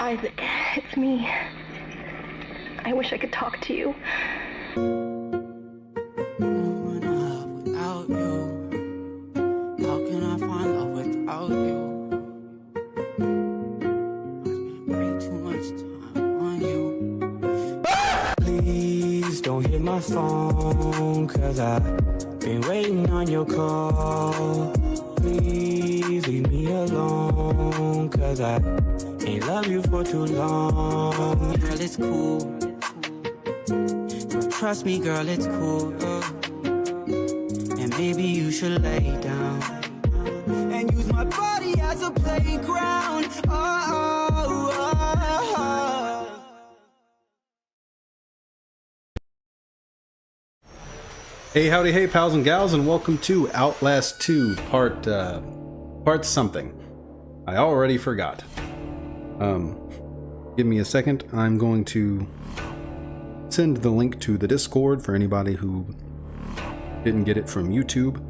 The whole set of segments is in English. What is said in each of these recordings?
Isaac, it's me. I wish I could talk to you. Without you, how can I find love without you? I spent way too much time on you. Please don't hit my phone, 'cause I've been waiting on your call. Please leave me alone, 'cause I ain't love you for too long. Girl, it's cool. Don't trust me, girl, it's cool. And maybe you should lay down and use my body as a playground. Hey, howdy, hey, pals and gals, and welcome to Outlast 2, part something. I already forgot. Give me a second. I'm going to send the link to the Discord for anybody who didn't get it from YouTube.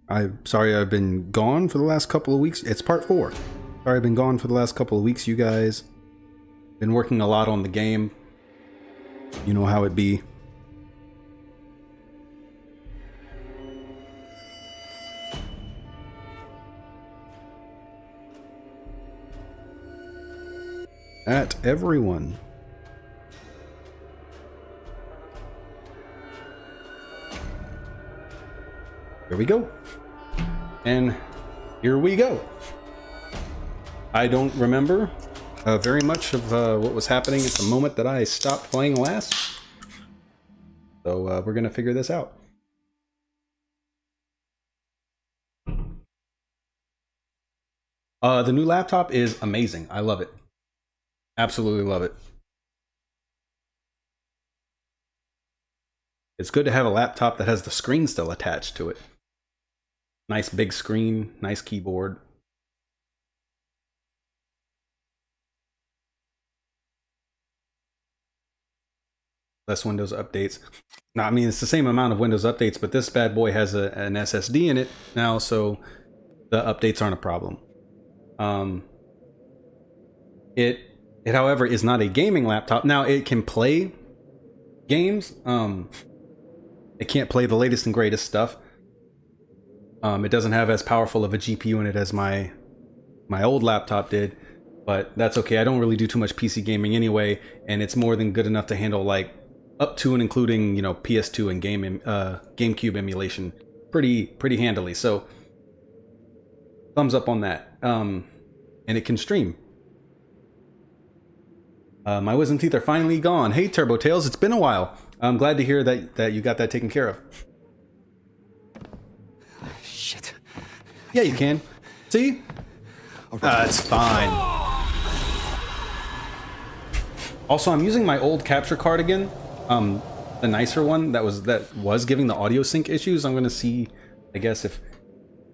I'm sorry I've been gone for the last couple of weeks. It's part 4. Sorry I've been gone for the last couple of weeks, you guys. Been working a lot on the game. You know how it be. At everyone. Here we go. And here we go. I don't remember very much of what was happening at the moment that I stopped playing last. So we're going to figure this out. The new laptop is amazing. I love it. Absolutely love it. It's good to have a laptop that has the screen still attached to it. Nice big screen, nice keyboard. Less Windows updates. No, I mean, it's the same amount of Windows updates, but this bad boy has an SSD in it now, so the updates aren't a problem. It however is not a gaming laptop. Now it can play games. It can't play the latest and greatest stuff. It doesn't have as powerful of a GPU in it as my old laptop did, but that's okay. I don't really do too much PC gaming anyway, and it's more than good enough to handle like up to and including, you know, PS2 and GameCube emulation pretty handily. So thumbs up on that. And it can stream. My wisdom teeth are finally gone. Hey, Turbo Tails, it's been a while. I'm glad to hear that you got that taken care of. Shit. Yeah, you can. See? It's fine. Also, I'm using my old capture card again. The nicer one that was giving the audio sync issues. I'm gonna see, I guess, if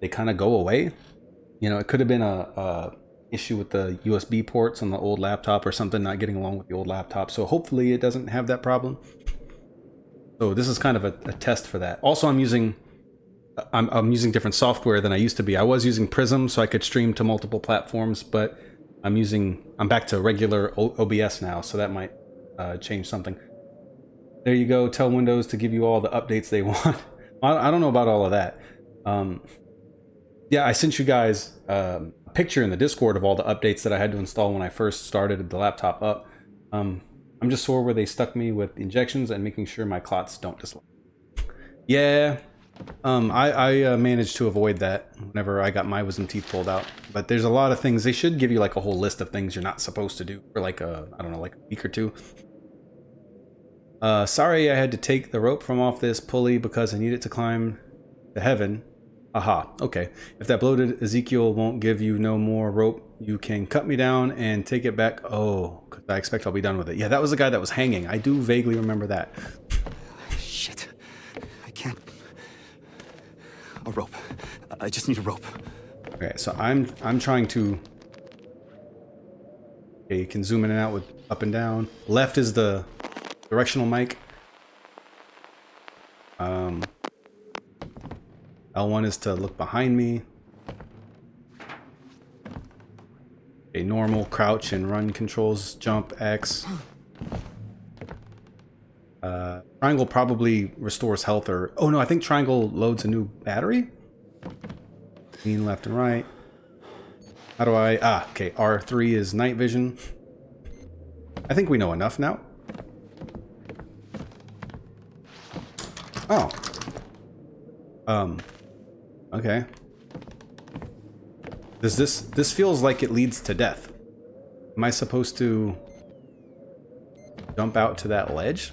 they kind of go away. You know, it could have been a issue with the USB ports on the old laptop or something not getting along with the old laptop. So hopefully it doesn't have that problem. So this is kind of a test for that. Also, I'm using different software than I used to be. I was using Prism so I could stream to multiple platforms, but I'm back to regular OBS now, so that might change something. There you go. Tell Windows to give you all the updates they want. I don't know about all of that. Yeah, I sent you guys a picture in the Discord of all the updates that I had to install when I first started the laptop up. I'm just sore where they stuck me with injections and making sure my clots don't dislodge. Yeah, I managed to avoid that whenever I got my wisdom teeth pulled out. But there's a lot of things. They should give you like a whole list of things you're not supposed to do for like I don't know, like a week or two. Sorry I had to take the rope from off this pulley because I needed to climb to heaven. Aha, okay. If that bloated Ezekiel won't give you no more rope, you can cut me down and take it back. Oh, because I expect I'll be done with it. Yeah, that was the guy that was hanging. I do vaguely remember that. Shit. I can't. A rope. I just need a rope. Okay, so I'm trying to... Okay, you can zoom in and out with up and down. Left is the directional mic. L1 is to look behind me. A normal crouch and run controls, jump, X. Triangle probably restores health or... Oh no, I think triangle loads a new battery? Lean left and right. How do I... Ah, okay, R3 is night vision. I think we know enough now. Oh. Okay. Does this feels like it leads to death. Am I supposed to jump out to that ledge?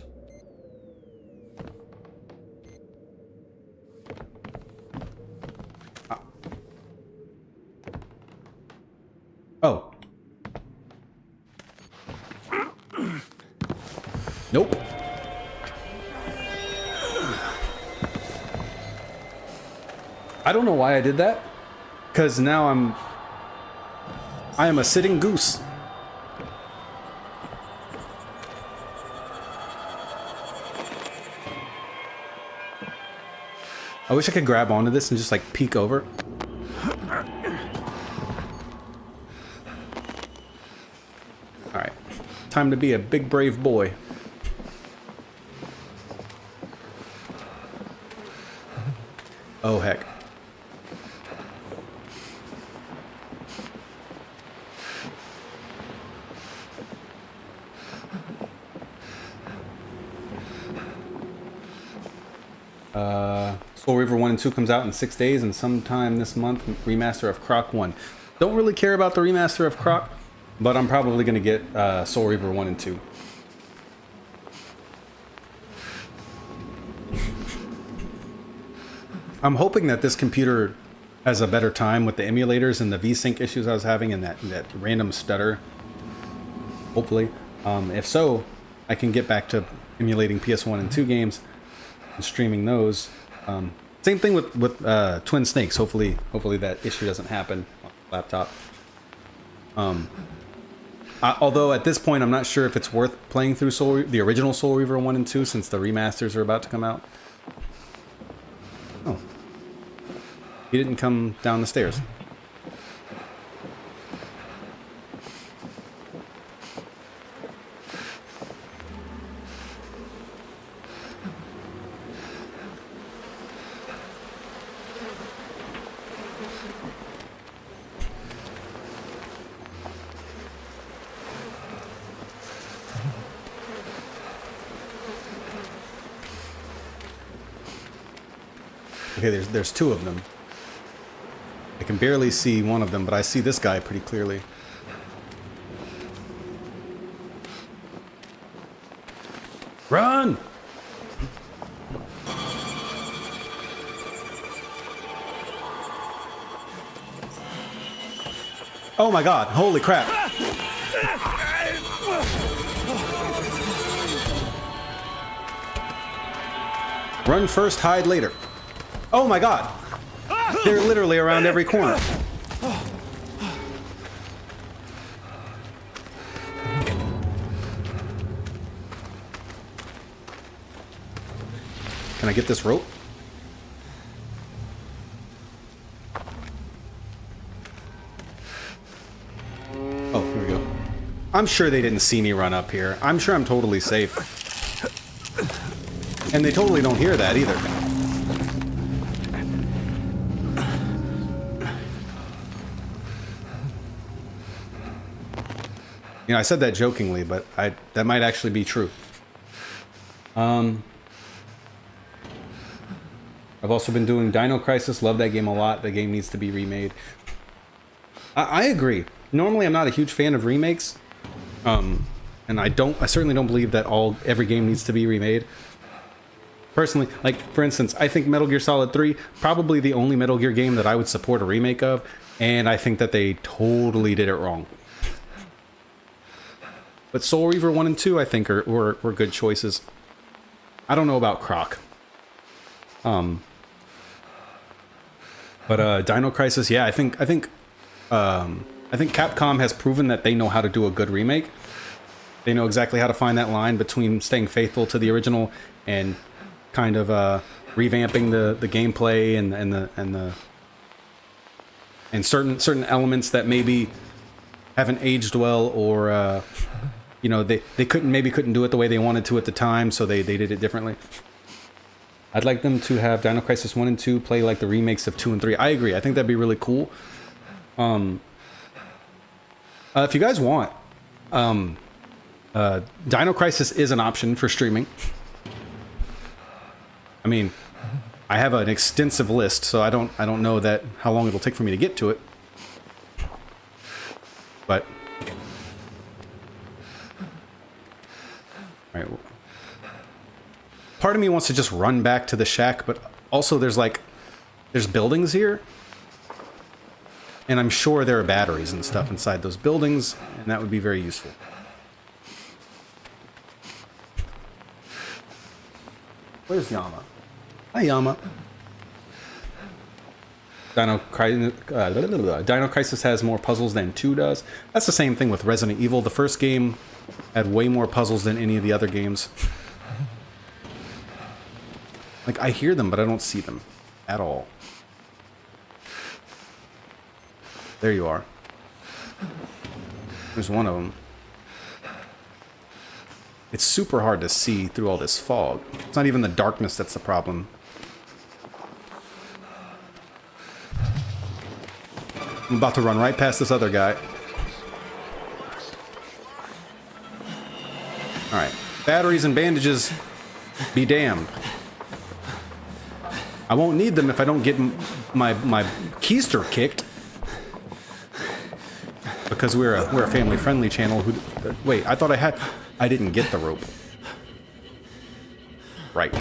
Oh. Nope. I don't know why I did that. Because now I am a sitting goose. I wish I could grab onto this and just like peek over. Alright. Time to be a big brave boy. Oh heck. Soul Reaver 1 and 2 comes out in 6 days, and sometime this month, remaster of Croc 1. Don't really care about the remaster of Croc, but I'm probably going to get Soul Reaver 1 and 2. I'm hoping that this computer has a better time with the emulators and the VSync issues I was having and that random stutter. Hopefully. If so, I can get back to emulating PS1 and 2 games and streaming those. Same thing with Twin Snakes. Hopefully that issue doesn't happen on the laptop. Although at this point, I'm not sure if it's worth playing through the original Soul Reaver 1 and 2 since the remasters are about to come out. Oh. He didn't come down the stairs. Okay, there's two of them. I can barely see one of them, but I see this guy pretty clearly. Run! Oh my god, holy crap. Run first, hide later. Oh my god! They're literally around every corner. Can I get this rope? Oh, here we go. I'm sure they didn't see me run up here. I'm sure I'm totally safe. And they totally don't hear that either. You know, I said that jokingly, but that might actually be true. I've also been doing Dino Crisis. Love that game a lot. The game needs to be remade. I agree. Normally, I'm not a huge fan of remakes, and I certainly don't believe that every game needs to be remade. Personally, like for instance, I think Metal Gear Solid 3 probably the only Metal Gear game that I would support a remake of, and I think that they totally did it wrong. But Soul Reaver 1 and 2, I think, were good choices. I don't know about Croc. But Dino Crisis, yeah, I think Capcom has proven that they know how to do a good remake. They know exactly how to find that line between staying faithful to the original and kind of revamping the gameplay and certain elements that maybe haven't aged well, or you know, they couldn't do it the way they wanted to at the time, so they did it differently. I'd like them to have Dino Crisis 1 and 2 play like the remakes of 2 and 3. I agree. I think that'd be really cool. If you guys want, Dino Crisis is an option for streaming. I mean, I have an extensive list, so I don't know that how long it'll take for me to get to it. But all right. Part of me wants to just run back to the shack, but also there's buildings here. And I'm sure there are batteries and stuff inside those buildings, and that would be very useful. Where's Yama? Hi, Yama. Dino Crisis has more puzzles than 2 does. That's the same thing with Resident Evil. The first game had way more puzzles than any of the other games. Like, I hear them, but I don't see them at all. There you are. There's one of them. It's super hard to see through all this fog. It's not even the darkness that's the problem. I'm about to run right past this other guy. Alright. Batteries and bandages, be damned. I won't need them if I don't get my keister kicked. Because we're a family-friendly channel. Wait, I thought I didn't get the rope. Right.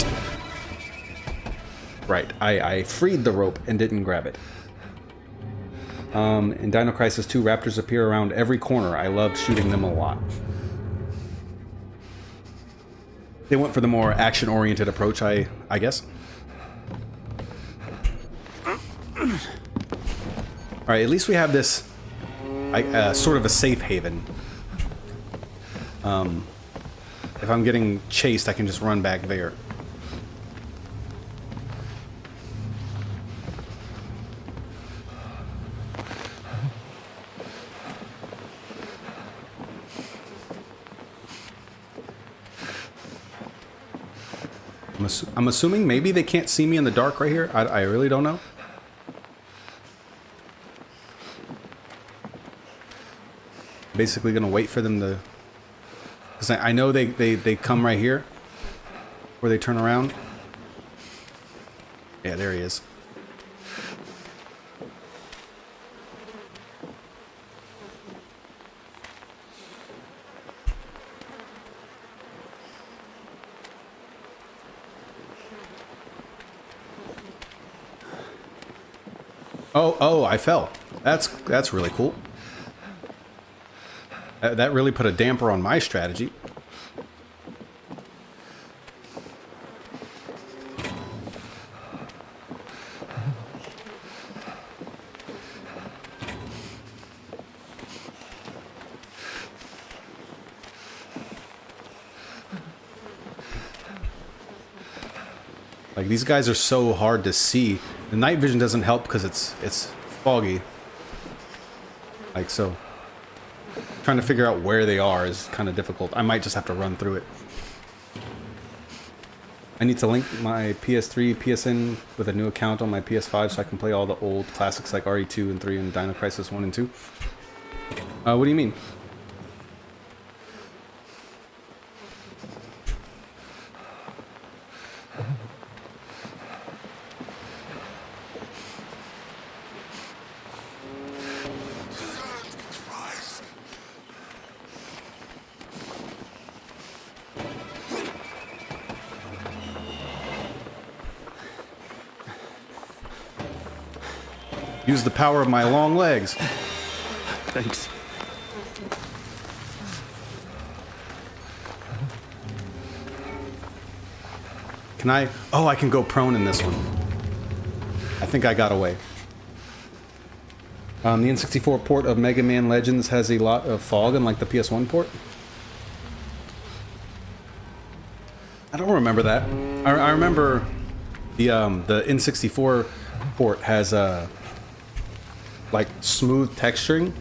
Right. I freed the rope and didn't grab it. In Dino Crisis 2, raptors appear around every corner. I loved shooting them a lot. They went for the more action-oriented approach, I guess. Alright, at least we have this sort of a safe haven. If I'm getting chased, I can just run back there. I'm assuming maybe they can't see me in the dark right here. I really don't know. Basically gonna wait for them to... Because I know they come right here. Where they turn around. Yeah, there he is. Oh, I fell. That's really cool. That really put a damper on my strategy. Like, these guys are so hard to see. The night vision doesn't help because it's foggy. Like, so trying to figure out where they are is kind of difficult. I might just have to run through it. I need to link my PS3 PSN with a new account on my PS5 so I can play all the old classics like RE2 and 3 and Dino Crisis 1 and 2. What do you mean? Use the power of my long legs. Thanks. Can I? Oh, I can go prone in this one. I think I got away. The N64 port of Mega Man Legends has a lot of fog, unlike the PS1 port. I don't remember that. I remember The N64 port has like smooth texturing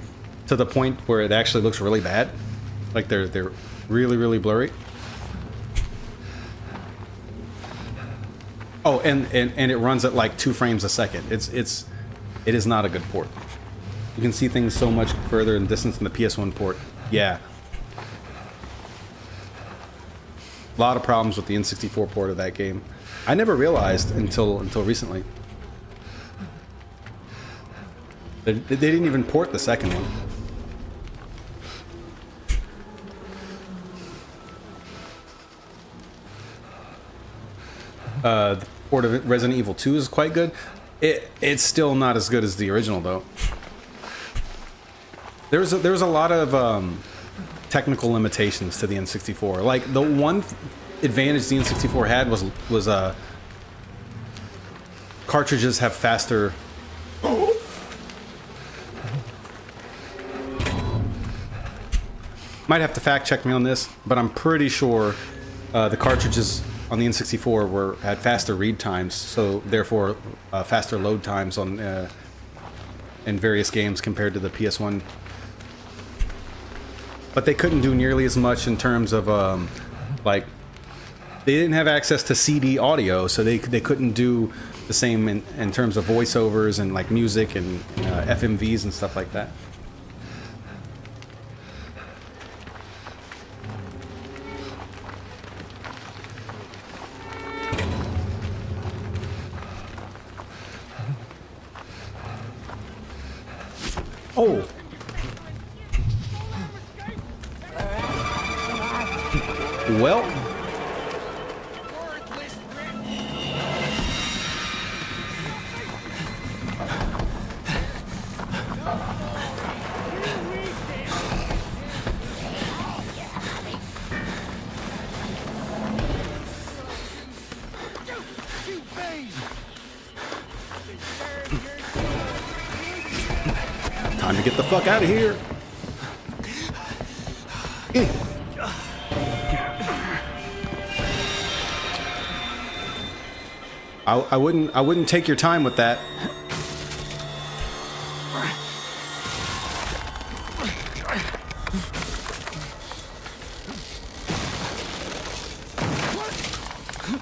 to the point where it actually looks really bad. Like they're really blurry. Oh, and it runs at like 2 frames a second. It is not a good port. You can see things so much further in distance than the PS1 port. Yeah. A lot of problems with the N64 port of that game. I never realized until recently. They didn't even port the second one. The port of Resident Evil 2 is quite good. It's still not as good as the original though. There's a lot of technical limitations to the N64. Like the one advantage the N64 had was cartridges have faster. Might have to fact check me on this, but I'm pretty sure the cartridges on the N64 had faster read times, so therefore faster load times on in various games compared to the PS1. But they couldn't do nearly as much in terms of like they didn't have access to CD audio, so they couldn't do the same in terms of voiceovers and like music and FMVs and stuff like that. Oh. Well. Time to get the fuck out of here. I wouldn't take your time with that.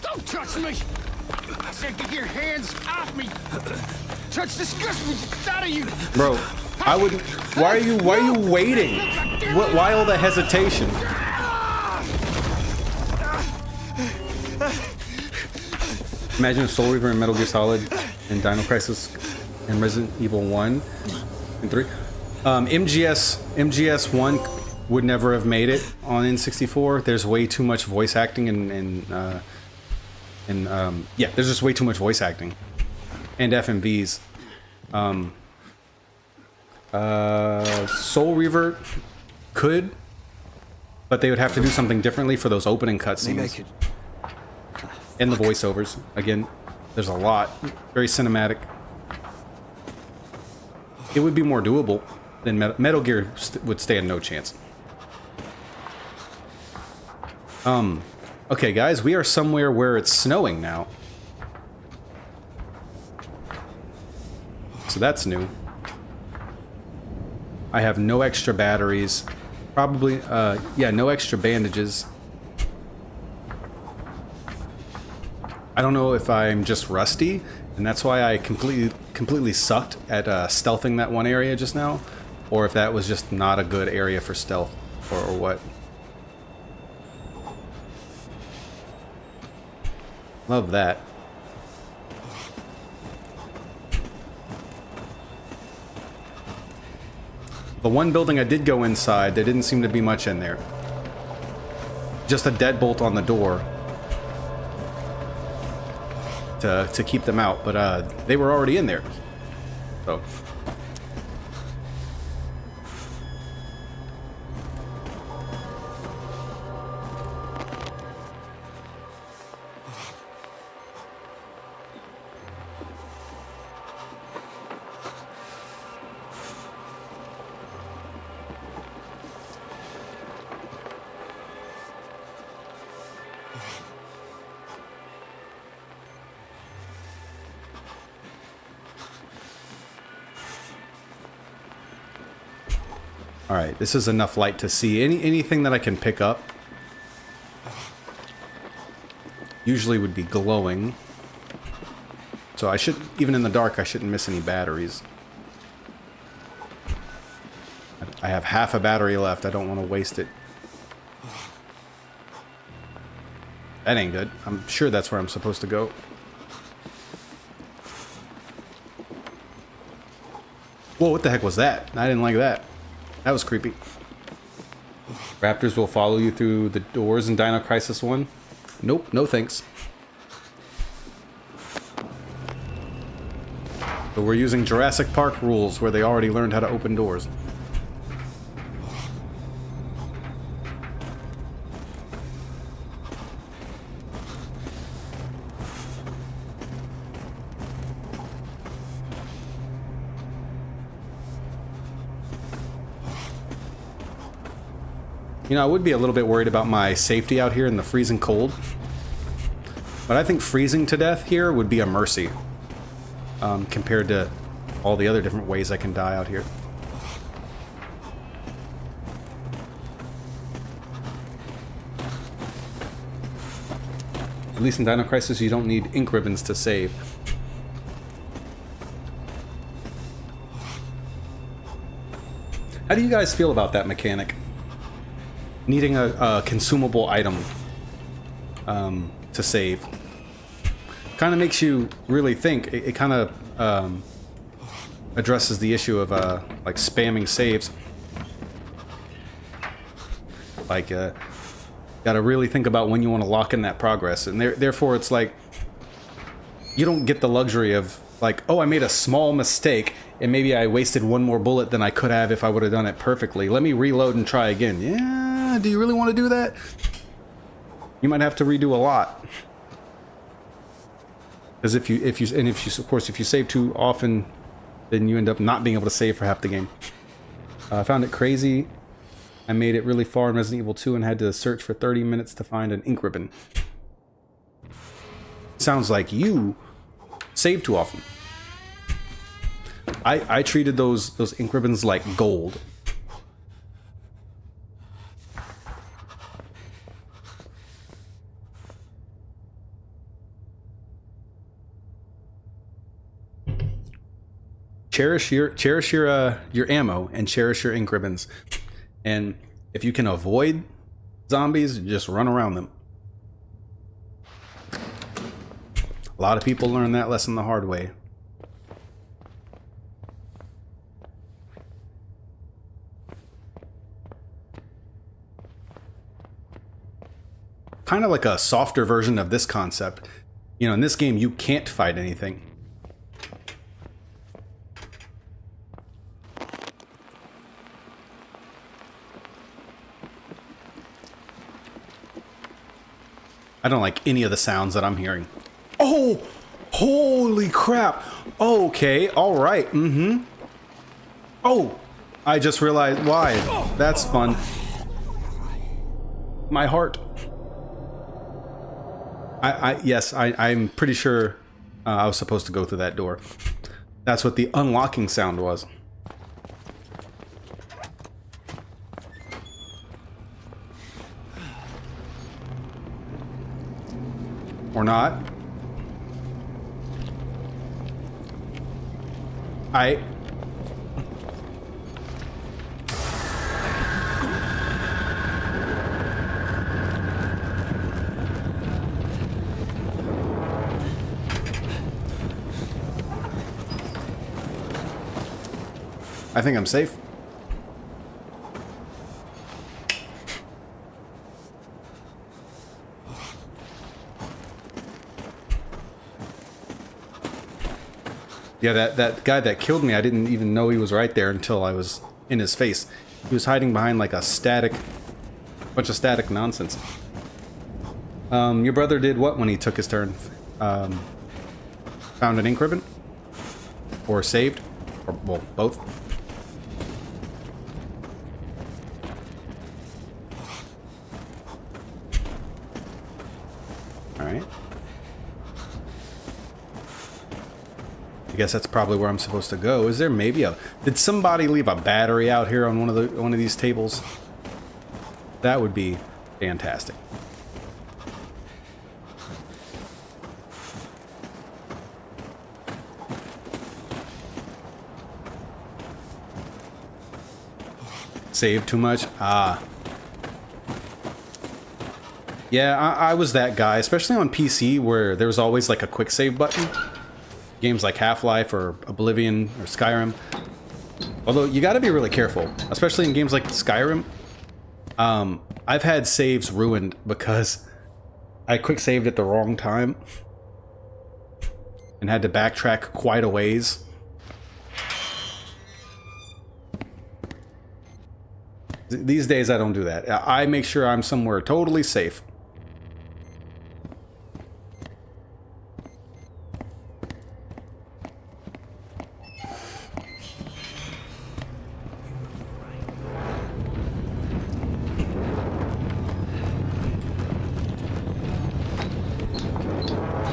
Don't touch me! I said get your hands off me! Touch disgust me out of you! Bro, I wouldn't. Why are you waiting? Why all the hesitation? Imagine a Soul Reaver in Metal Gear Solid and Dino Crisis and Resident Evil 1 and 3. MGS 1 would never have made it on N64. There's way too much voice acting and yeah, there's just way too much voice acting and FMVs. Soul Reaver could, but they would have to do something differently for those opening cutscenes. And the voiceovers. Again, there's a lot. Very cinematic. It would be more doable than Metal Gear would stand no chance. Okay, guys, we are somewhere where it's snowing now. So that's new. I have no extra batteries. Probably, yeah, no extra bandages. I don't know if I'm just rusty, and that's why I completely sucked at stealthing that one area just now, or if that was just not a good area for stealth, or what. Love that. The one building I did go inside, there didn't seem to be much in there. Just a deadbolt on the door to keep them out, but they were already in there. So All right, this is enough light to see anything that I can pick up. Usually would be glowing. So I should, even in the dark, I shouldn't miss any batteries. I have half a battery left. I don't want to waste it. That ain't good. I'm sure that's where I'm supposed to go. Whoa, what the heck was that? I didn't like that. That was creepy. Raptors will follow you through the doors in Dino Crisis 1. Nope, no thanks. So we're using Jurassic Park rules where they already learned how to open doors. You know, I would be a little bit worried about my safety out here in the freezing cold. But I think freezing to death here would be a mercy. Compared to all the other different ways I can die out here. At least in Dino Crisis, you don't need ink ribbons to save. How do you guys feel about that mechanic? Needing a consumable item to save. Kind of makes you really think. It kind of addresses the issue of like spamming saves. Like, gotta really think about when you want to lock in that progress, and therefore it's like you don't get the luxury of like, oh, I made a small mistake and maybe I wasted one more bullet than I could have if I would have done it perfectly. Let me reload and try again. Yeah, do you really want to do that? You might have to redo a lot. Because if you save too often, then you end up not being able to save for half the game. I found it crazy. I made it really far in Resident Evil 2 and had to search for 30 minutes to find an ink ribbon. Sounds like you save too often. I treated those ink ribbons like gold. Cherish your ammo and cherish your ink ribbons. And if you can avoid zombies, just run around them. A lot of people learn that lesson the hard way. Kind of like a softer version of this concept. You know, in this game, you can't fight anything. I don't like any of the sounds that I'm hearing. Oh! Holy crap! Okay, alright, Oh! I just realized why. That's fun. My heart. Yes, I'm pretty sure I was supposed to go through that door. That's what the unlocking sound was. Or not. I think I'm safe. Yeah, that guy that killed me, I didn't even know he was right there until I was in his face. He was hiding behind like a bunch of static nonsense. Your brother did what when he took his turn? Found an ink ribbon? Or saved? Or, well, both? Alright. guess that's probably where I'm supposed to go. Is there maybe a... Did somebody leave a battery out here on one of these tables? That would be fantastic. Save too much? Ah. Yeah, I was that guy, especially on PC where there was always like a quick save button. Games like Half-Life or Oblivion or Skyrim. Although you gotta be really careful, especially in games like Skyrim. I've had saves ruined because I quick saved at the wrong time and had to backtrack quite a ways. These days I don't do that. I make sure I'm somewhere totally safe.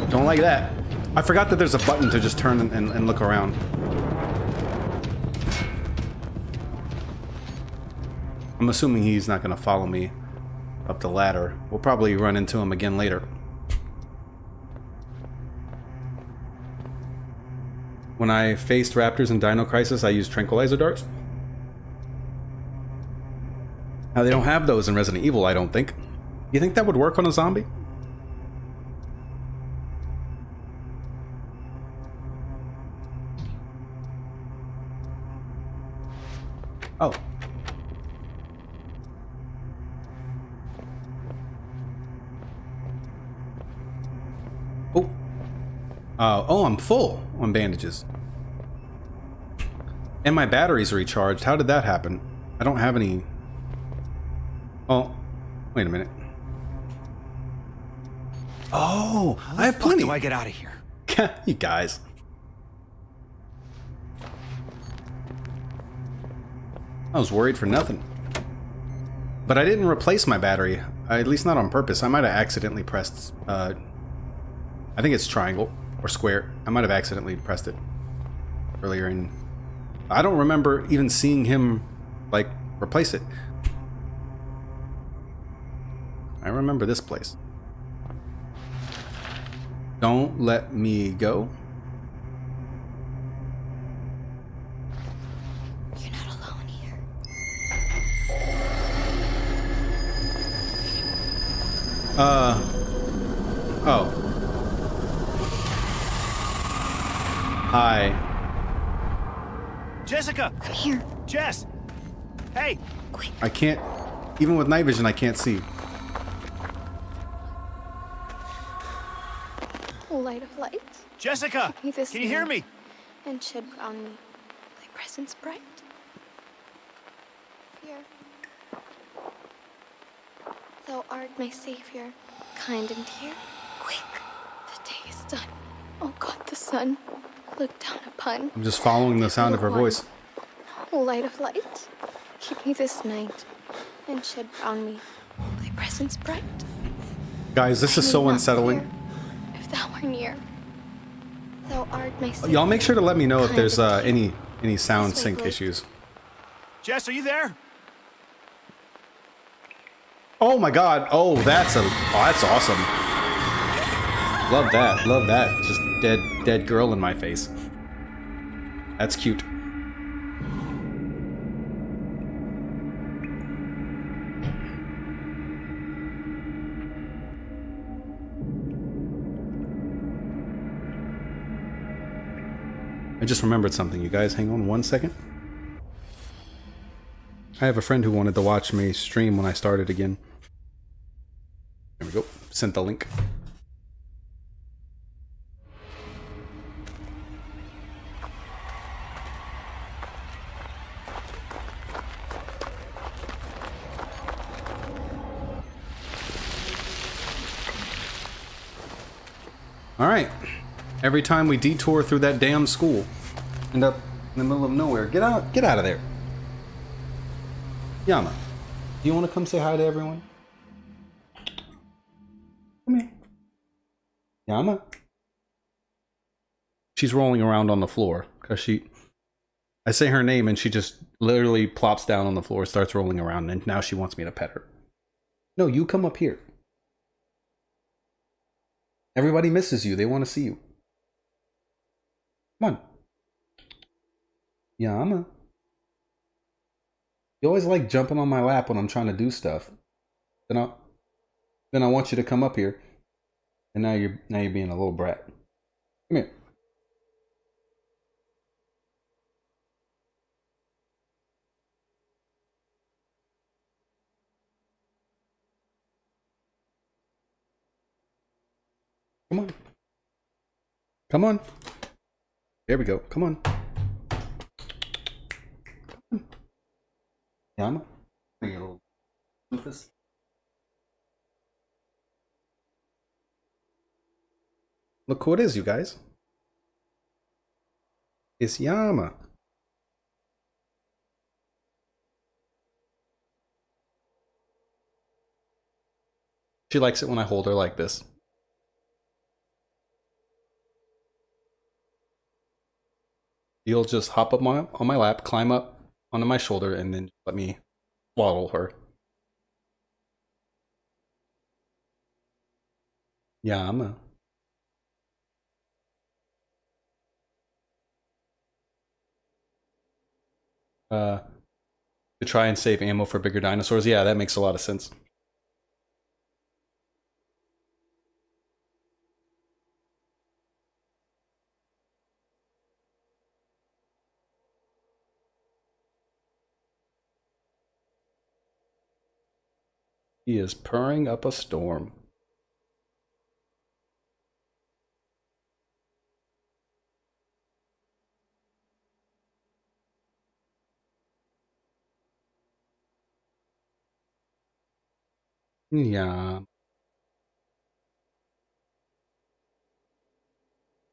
Don't like that. I forgot that there's a button to just turn and look around. I'm assuming he's not going to follow me up the ladder. We'll probably run into him again later. When I faced raptors in Dino Crisis, I used tranquilizer darts. Now, they don't have those in Resident Evil, I don't think. You think that would work on a zombie? Oh. Oh. Oh, I'm full on bandages. And my battery's recharged. How did that happen? I don't have any... Oh, wait a minute. Oh, I have plenty. How do I get out of here? You guys. I was worried for nothing. But I didn't replace my battery. At least not on purpose. I might have accidentally pressed... I think it's triangle or square. I might have accidentally pressed it earlier, and I don't remember even seeing him, like, replace it. I remember this place. Don't let me go. You're not alone here. Oh. Hi. Jessica! Come here. Jess! Hey! Quick. I can't... Even with night vision, I can't see. Light of light. Jessica! Give me this Can you hear light, me? and shed round me thy presence bright. Fear. Thou art my savior, kind and dear. Quick, the day is done. Oh God, the sun, look down upon. I'm just following the sound of her voice. Light of light, keep me this night, and shed round me thy presence bright. Guys, this is I so need not unsettling. fear, if thou are near, thou art my savior. Y'all make sure to let me know if kind there's and dear. any sound This way, sync Blake. issues. Jess, are you there? Oh my god. Oh, that's awesome. Love that. Love that. Just dead girl in my face. That's cute. I just remembered something, you guys. Hang on one second. I have a friend who wanted to watch me stream when I started again. There we go. Sent the link. All right. Every time we detour through that damn school, end up in the middle of nowhere. Get out of there. Yama, do you want to come say hi to everyone? Come here. Yama? she's rolling around on the floor because I say her name and she just literally plops down on the floor, starts rolling around, and now she wants me to pet her. No, you come up here. Everybody misses you. They want to see you. Come on. Yama. You always like jumping on my lap when I'm trying to do stuff. Then I want you to come up here. And now you're being a little brat. Come here. Come on. Come on. There we go. Come on. Yama. Bring your little Rufus. Look who it is, you guys. It's Yama. She likes it when I hold her like this. You'll just hop up on my lap, climb up onto my shoulder, and then let me swaddle her. Yama. To try and save ammo for bigger dinosaurs. Yeah, that makes a lot of sense. He is purring up a storm. Yeah. I'm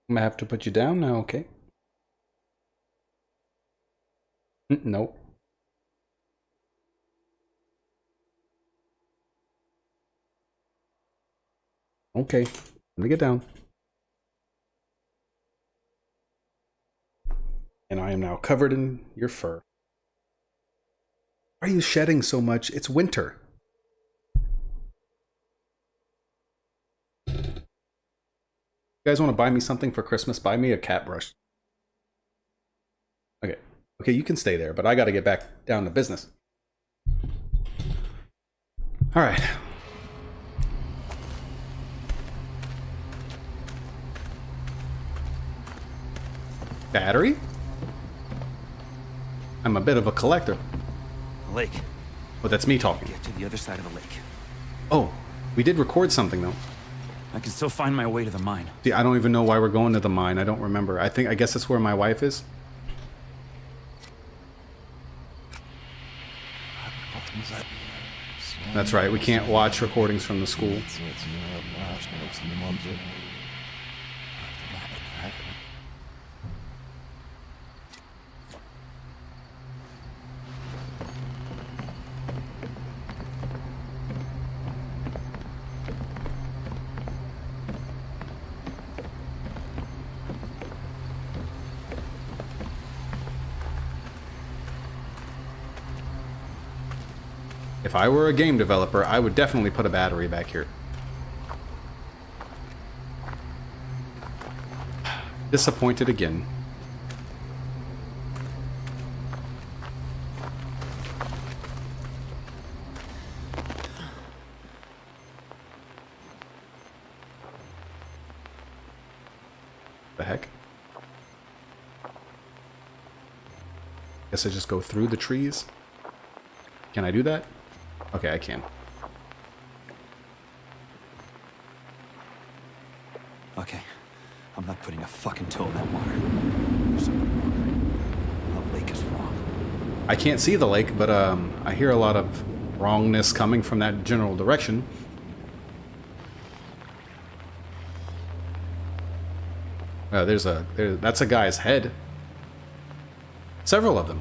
gonna have to put you down now, okay? Nope. Okay, let me get down. And I am now covered in your fur. Why are you shedding so much? It's winter. You guys want to buy me something for Christmas? Buy me a cat brush. Okay. Okay, you can stay there, but I got to get back down to business. All right. Battery? I'm a bit of a collector. A lake. Oh, that's me talking. Get to the other side of the lake. Oh, we did record something though. I can still find my way to the mine. See, I don't even know why we're going to the mine. I don't remember. I guess that's where my wife is. That's right. We can't watch recordings from the school. If I were a game developer, I would definitely put a battery back here. Disappointed again. The heck? Guess I just go through the trees. Can I do that? Okay, I can. Okay. I'm not putting a fucking toe in that water. There's something wrong. The lake is wrong. I can't see the lake, but I hear a lot of wrongness coming from that general direction. That's a guy's head. Several of them.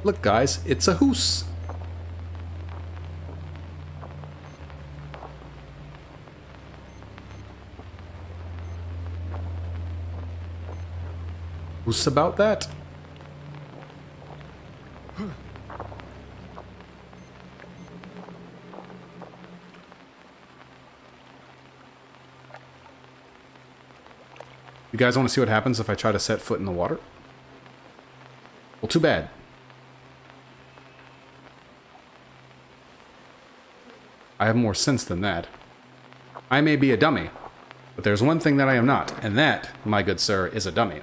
Look, guys, it's a hoose. Who's about that? You guys want to see what happens if I try to set foot in the water? Well, too bad. I have more sense than that. I may be a dummy, but there's one thing that I am not, and that, my good sir, is a dummy.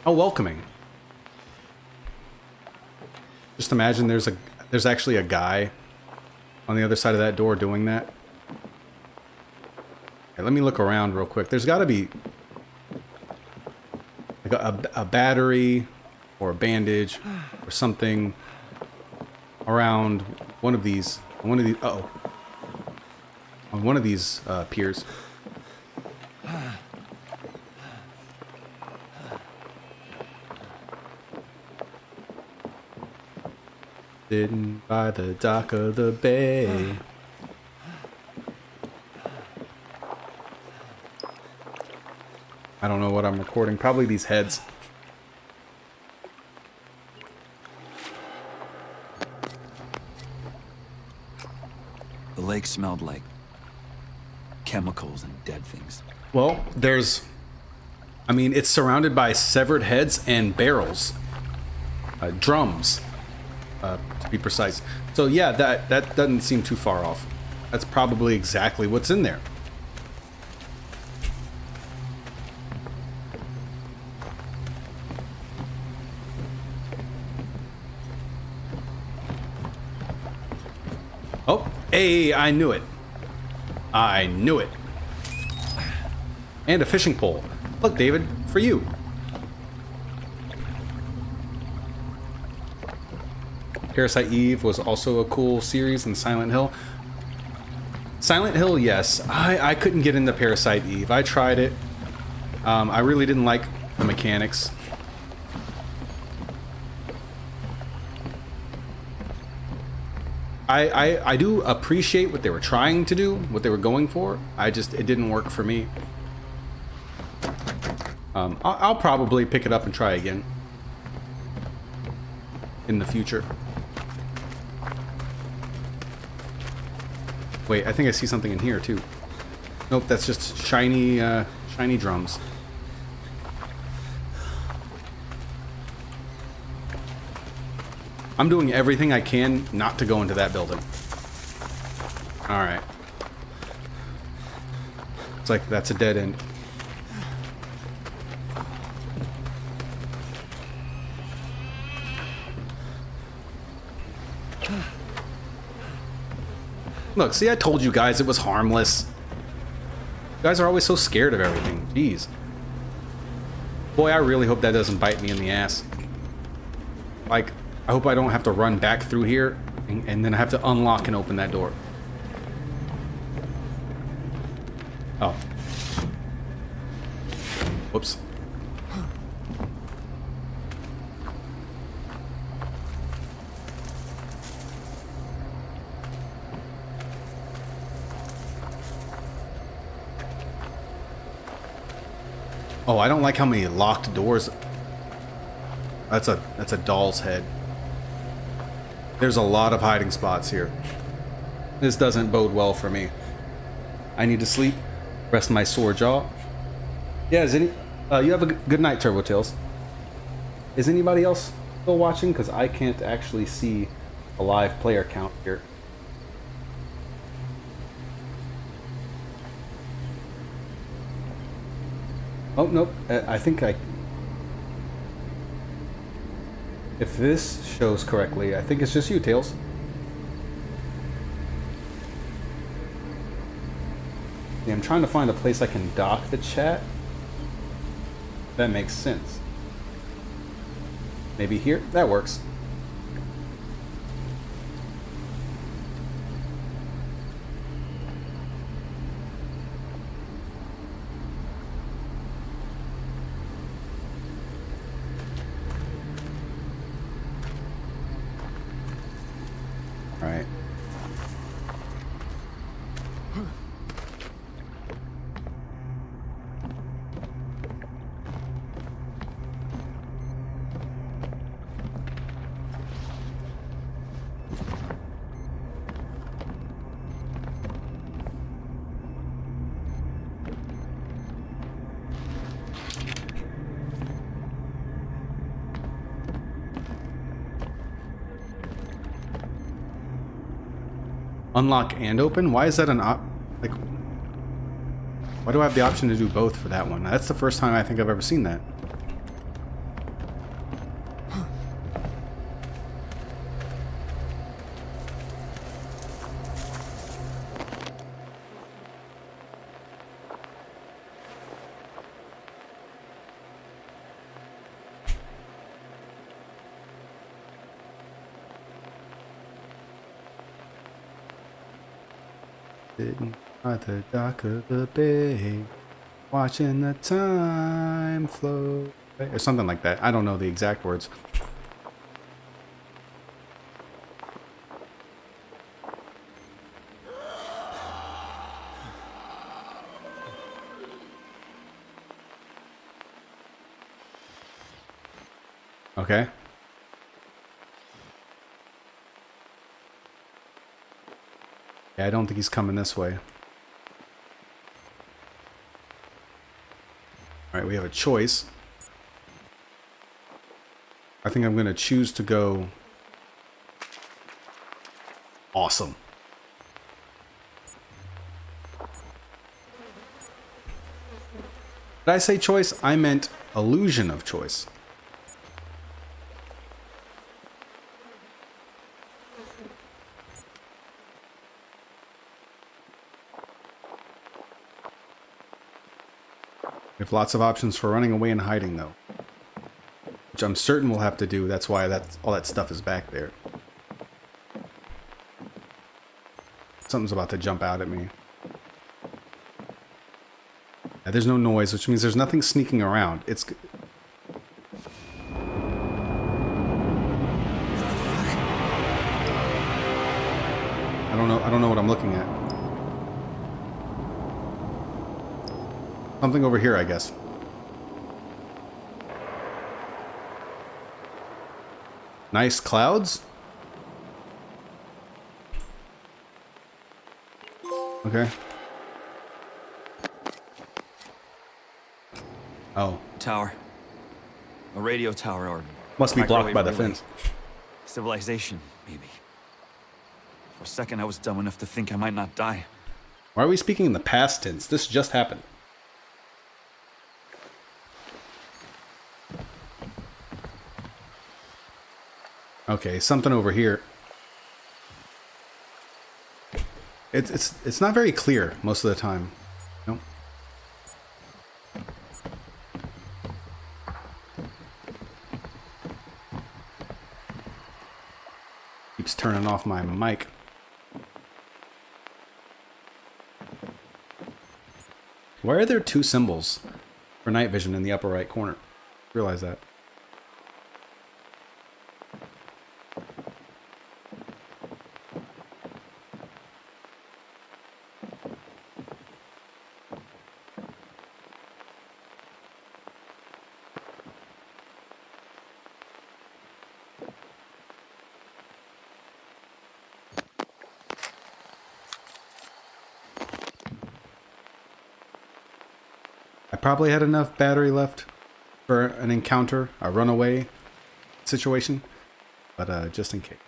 How welcoming. Just imagine there's actually a guy on the other side of that door doing that. Okay, let me look around real quick. There's got to be like a battery or a bandage or something around one of these on one of these piers. Sitting by the dock of the bay. I don't know what I'm recording. Probably these heads. The lake smelled like chemicals and dead things. Well, I mean, it's surrounded by severed heads and barrels. Drums. To be precise. So yeah, that doesn't seem too far off. That's probably exactly what's in there. Oh, hey, I knew it. I knew it. And a fishing pole. Look, David, for you. Parasite Eve was also a cool series in Silent Hill. Silent Hill, yes. I couldn't get into Parasite Eve. I tried it. I really didn't like the mechanics. I do appreciate what they were trying to do, what they were going for. It didn't work for me. I'll probably pick it up and try again in the future. Wait, I think I see something in here too. Nope, that's just shiny drums. I'm doing everything I can not to go into that building. Alright. It's like that's a dead end. Look, see, I told you guys it was harmless. You guys are always so scared of everything. Jeez. Boy, I really hope that doesn't bite me in the ass. Like, I hope I don't have to run back through here and then I have to unlock and open that door. Oh. Whoops. Oh, I don't like how many locked doors. That's a doll's head. There's a lot of hiding spots here. This doesn't bode well for me. I need to sleep, rest my sore jaw. Yeah, you have a good night, Turbo Tails. Is anybody else still watching? Because I can't actually see a live player count here. Oh, nope. I think if this shows correctly, I think it's just you, Tails. Yeah, I'm trying to find a place I can dock the chat. That makes sense. Maybe here? That works. All right. Unlock and open? Why is that an like? Why do I have the option to do both for that one? That's the first time I think I've ever seen that. Sitting by the dock of the bay, watching the time flow away, or something like that. I don't know the exact words. Okay. Yeah, I don't think he's coming this way. Alright, we have a choice. I think I'm going to choose to go... Awesome. Did I say choice? I meant illusion of choice. We have lots of options for running away and hiding, though. Which I'm certain we'll have to do. That's why all that stuff is back there. Something's about to jump out at me. Yeah, there's no noise, which means there's nothing sneaking around. It's... I don't know what I'm looking at. Something over here, I guess. Nice clouds? Okay. Oh. Tower. A radio tower or... Must be blocked microwave by the relay. fence. Civilization, maybe. For a second, I was dumb enough to think I might not die. Why are we speaking in the past tense? This just happened. Okay, something over here. It's not very clear most of the time. Nope. Keeps turning off my mic. Why are there two symbols for night vision in the upper right corner? Realize that. I probably had enough battery left for an encounter, a runaway situation, but just in case.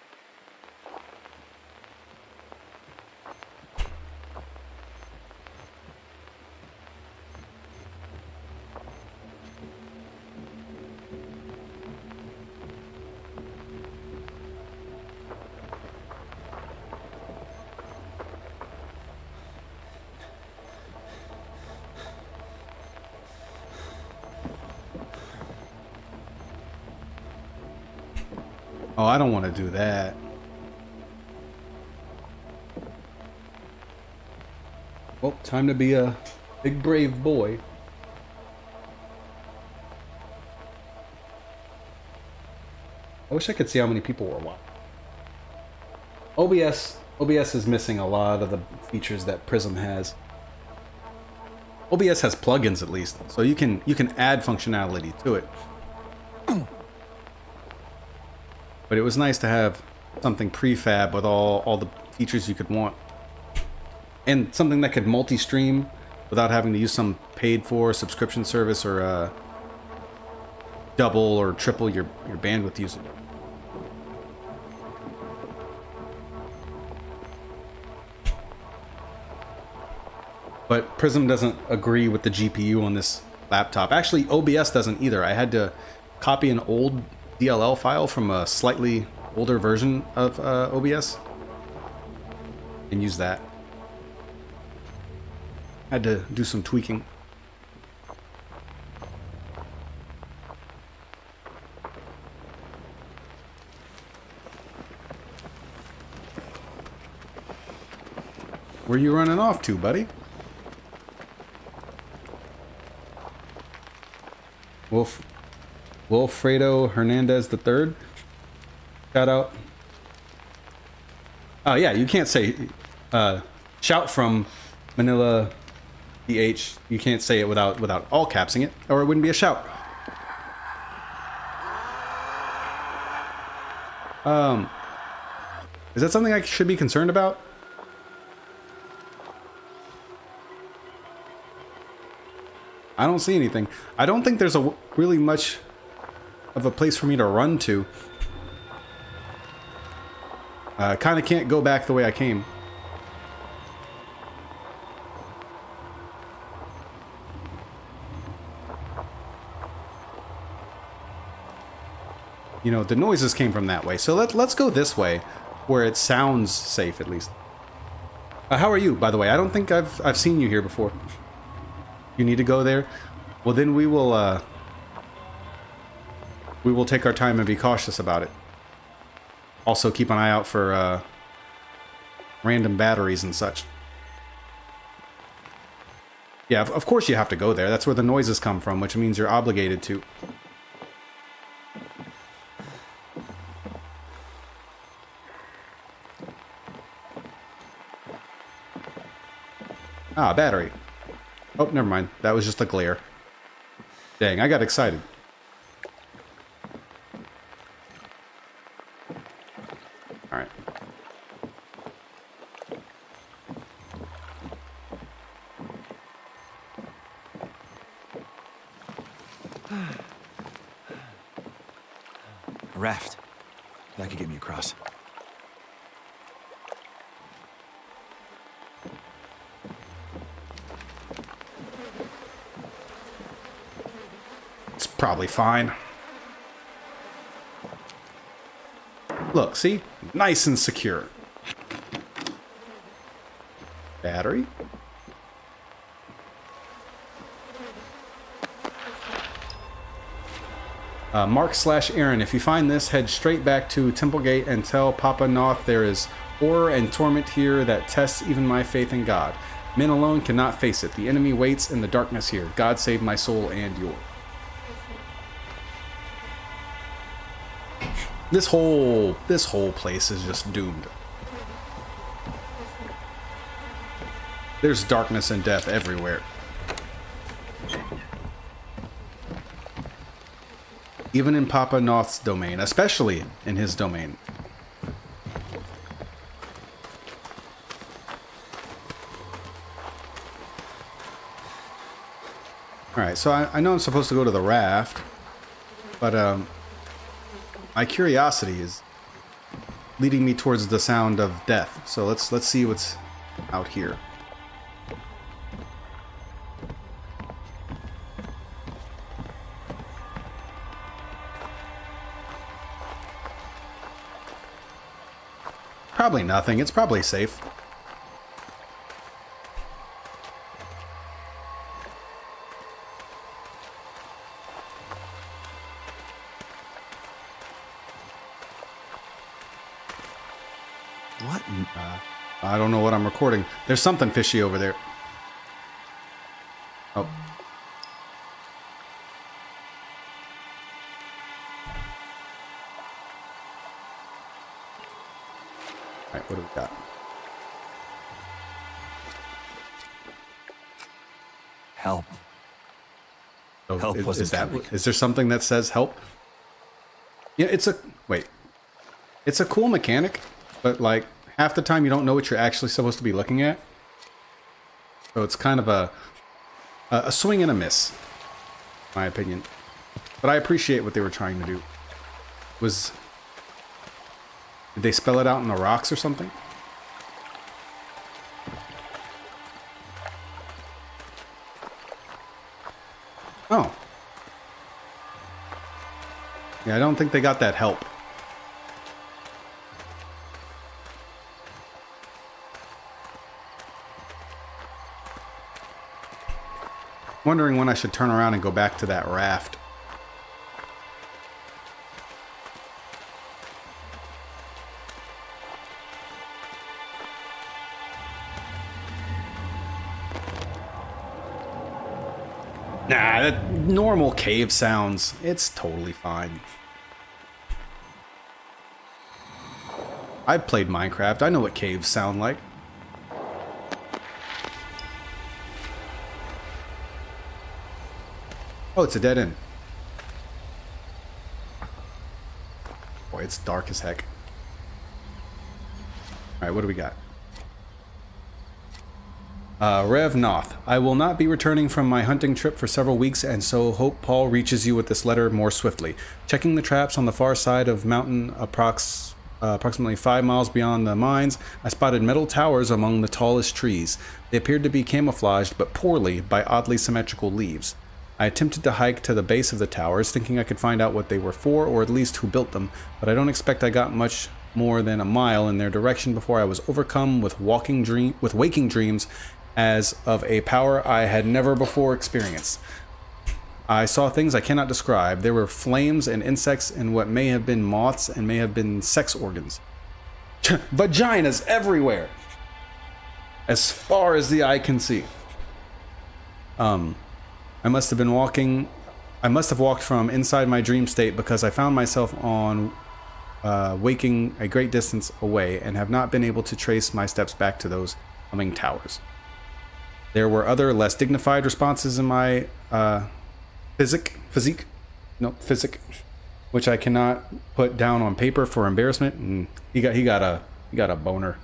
Oh, I don't want to do that. Well, time to be a big brave boy. I wish I could see how many people were watching. OBS is missing a lot of the features that Prism has. OBS has plugins at least, so you can add functionality to it. But it was nice to have something prefab with all the features you could want. And something that could multi-stream without having to use some paid-for subscription service or double or triple your bandwidth usage. But Prism doesn't agree with the GPU on this laptop. Actually, OBS doesn't either. I had to copy an old DLL file from a slightly older version of OBS and use that. Had to do some tweaking. Where you running off to, buddy? Wilfredo Hernandez III. Shout out. Oh yeah, you can't say shout from Manila DH. You can't say it without all capsing it, or it wouldn't be a shout. Is that something I should be concerned about? I don't see anything. I don't think there's a really much of a place for me to run to. Kind of can't go back the way I came. You know, the noises came from that way. So let's go this way, where it sounds safe at least. How are you, by the way? I don't think I've seen you here before. You need to go there? Well, then we will take our time and be cautious about it. Also, keep an eye out for random batteries and such. Yeah, of course you have to go there. That's where the noises come from, which means you're obligated to. Ah, battery. Oh, never mind. That was just a glare. Dang, I got excited. Alright. A raft. That could get me across. Probably fine. Look, see? Nice and secure. Battery? Mark/Aaron, if you find this, head straight back to Templegate and tell Papa Noth there is horror and torment here that tests even my faith in God. Men alone cannot face it. The enemy waits in the darkness here. God save my soul and yours. This whole place is just doomed. There's darkness and death everywhere. Even in Papa Noth's domain, especially in his domain. Alright, so I know I'm supposed to go to the raft, but my curiosity is leading me towards the sound of death. So let's see what's out here. Probably nothing. It's probably safe. What? I don't know what I'm recording. There's something fishy over there. Oh. Alright, what do we got? Help. Oh, Help wasn't coming. Is there something that says help? Yeah, it's a cool mechanic, but like half the time you don't know what you're actually supposed to be looking at. So it's kind of a swing and a miss, in my opinion. But I appreciate what they were trying to do. Did they spell it out in the rocks or something? Oh. Yeah, I don't think they got that help. Wondering when I should turn around and go back to that raft. Nah, that normal cave sounds. It's totally fine. I've played Minecraft. I know what caves sound like. Oh, it's a dead end. Boy, it's dark as heck. Alright, what do we got? Rev Noth. I will not be returning from my hunting trip for several weeks, and so hope Paul reaches you with this letter more swiftly. Checking the traps on the far side of mountain approximately 5 miles beyond the mines, I spotted metal towers among the tallest trees. They appeared to be camouflaged, but poorly, by oddly symmetrical leaves. I attempted to hike to the base of the towers, thinking I could find out what they were for, or at least who built them, but I don't expect I got much more than a mile in their direction before I was overcome with waking dreams as of a power I had never before experienced. I saw things I cannot describe. There were flames and insects and what may have been moths and may have been sex organs. Vaginas everywhere! As far as the eye can see. I must have walked from inside my dream state because I found myself on waking a great distance away and have not been able to trace my steps back to those humming towers. There were other less dignified responses in my physic, which I cannot put down on paper for embarrassment. And he got a boner.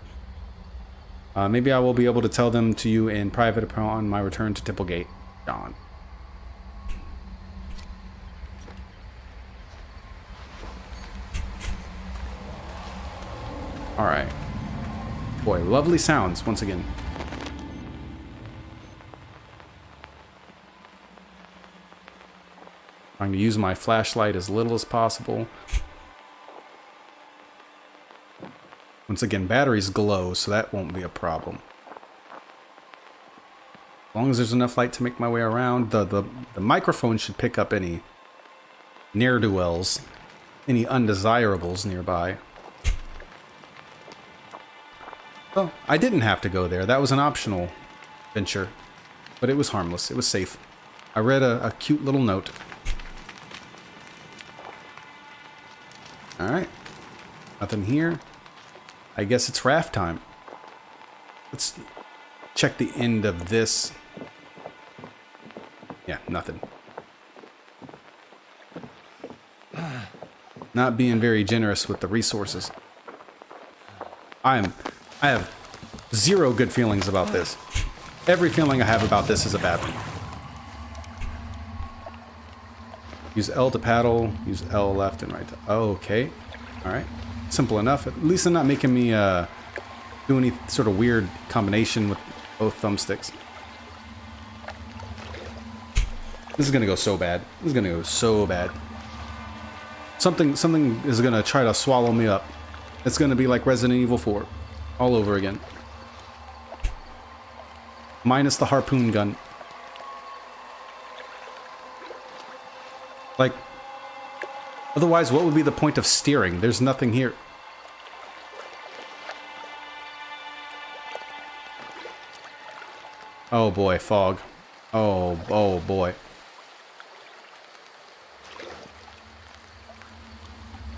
Maybe I will be able to tell them to you in private upon my return to Tipplegate, John. All right, boy, lovely sounds once again. Trying to use my flashlight as little as possible. Once again, batteries glow, so that won't be a problem. As long as there's enough light to make my way around, the microphone should pick up any ne'er-do-wells, any undesirables nearby. Oh, I didn't have to go there. That was an optional venture, but it was harmless. It was safe. I read a cute little note. Alright. Nothing here. I guess it's raft time. Let's check the end of this. Yeah, nothing. Not being very generous with the resources. I have zero good feelings about this. Every feeling I have about this is a bad one. Use L to paddle, use L left and right to... Oh, okay. Alright. Simple enough. At least I'm not making me do any sort of weird combination with both thumbsticks. This is gonna go so bad. This is gonna go so bad. Something is gonna try to swallow me up. It's gonna be like Resident Evil 4. All over again. Minus the harpoon gun. Like, otherwise, what would be the point of steering? There's nothing here. Oh boy, fog. Oh boy.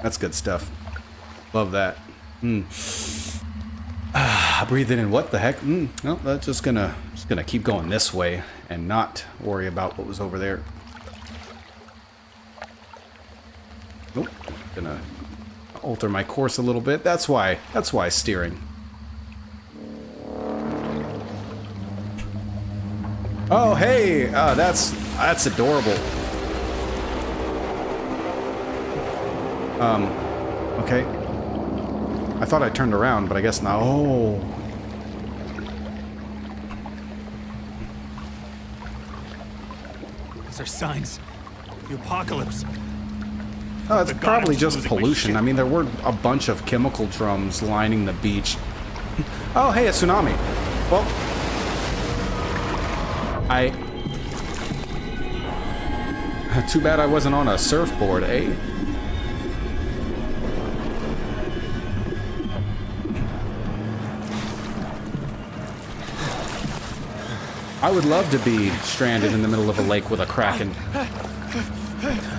That's good stuff. Love that. Breathing in. What the heck? No, that's just gonna keep going this way and not worry about what was over there. Nope. Gonna alter my course a little bit. That's why steering. Oh hey, that's adorable. Okay. I thought I turned around, but I guess not. Oh. These are signs. The apocalypse. Oh, it's God, probably I'm just losing my pollution. shit. I mean, there were a bunch of chemical drums lining the beach. Oh, hey, a tsunami. Well, too bad I wasn't on a surfboard, eh? I would love to be stranded in the middle of a lake with a kraken.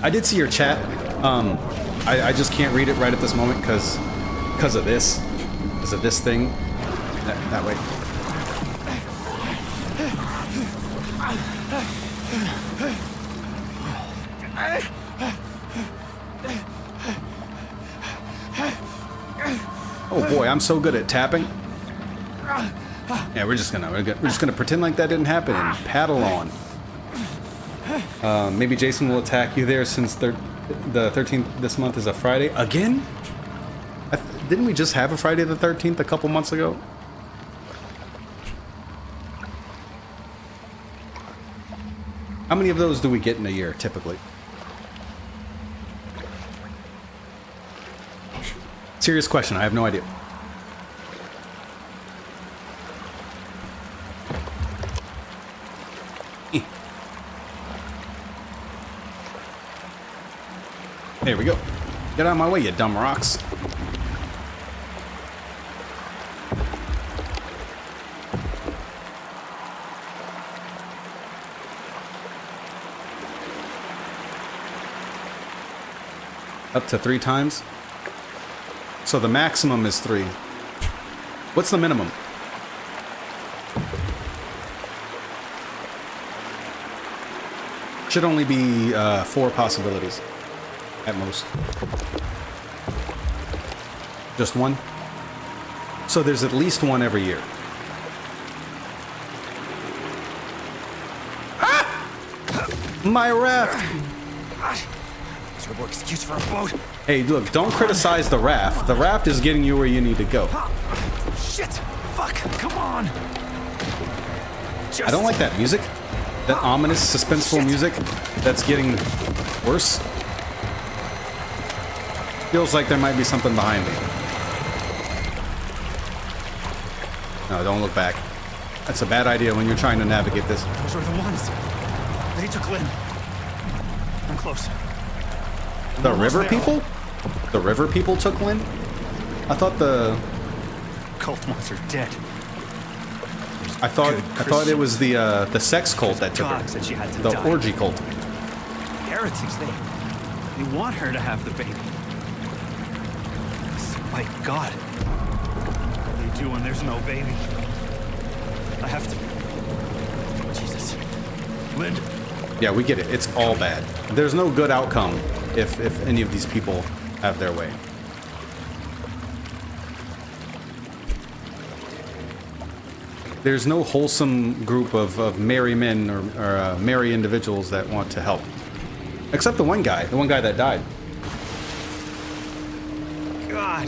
I did see your chat. I just can't read it right at this moment because of this. Because of this thing. That way. Oh boy, I'm so good at tapping. Yeah, we're just gonna pretend like that didn't happen and paddle on. Maybe Jason will attack you there since the 13th this month is a Friday again. Didn't we just have a Friday the 13th a couple months ago? How many of those do we get in a year typically? Serious question. I have no idea. There we go. Get out of my way, you dumb rocks. Up to 3 times. So the maximum is 3. What's the minimum? Should only be 4 possibilities. At most. Just 1? So there's at least 1 every year. Ah! My raft! Terrible excuse for a boat. Hey, look, don't criticize the raft. The raft is getting you where you need to go. Shit! Fuck! Come on! I don't like that music. That ominous, suspenseful music that's getting worse. Feels like there might be something behind me. No, don't look back. That's a bad idea when you're trying to navigate this. Those are the ones. They took Lynn. I'm close. The river people? The river people took Lynn? I thought the... Cult monster's dead. I thought it was the sex cult that took her. God said she had to The die. orgy cult. Heretics, they want her to have the baby. My God. What do you do when there's no baby? I have to... Jesus. Lynn. Yeah, we get it. It's all bad. There's no good outcome if any of these people have their way. There's no wholesome group of merry men or merry individuals that want to help. Except the one guy that died. God.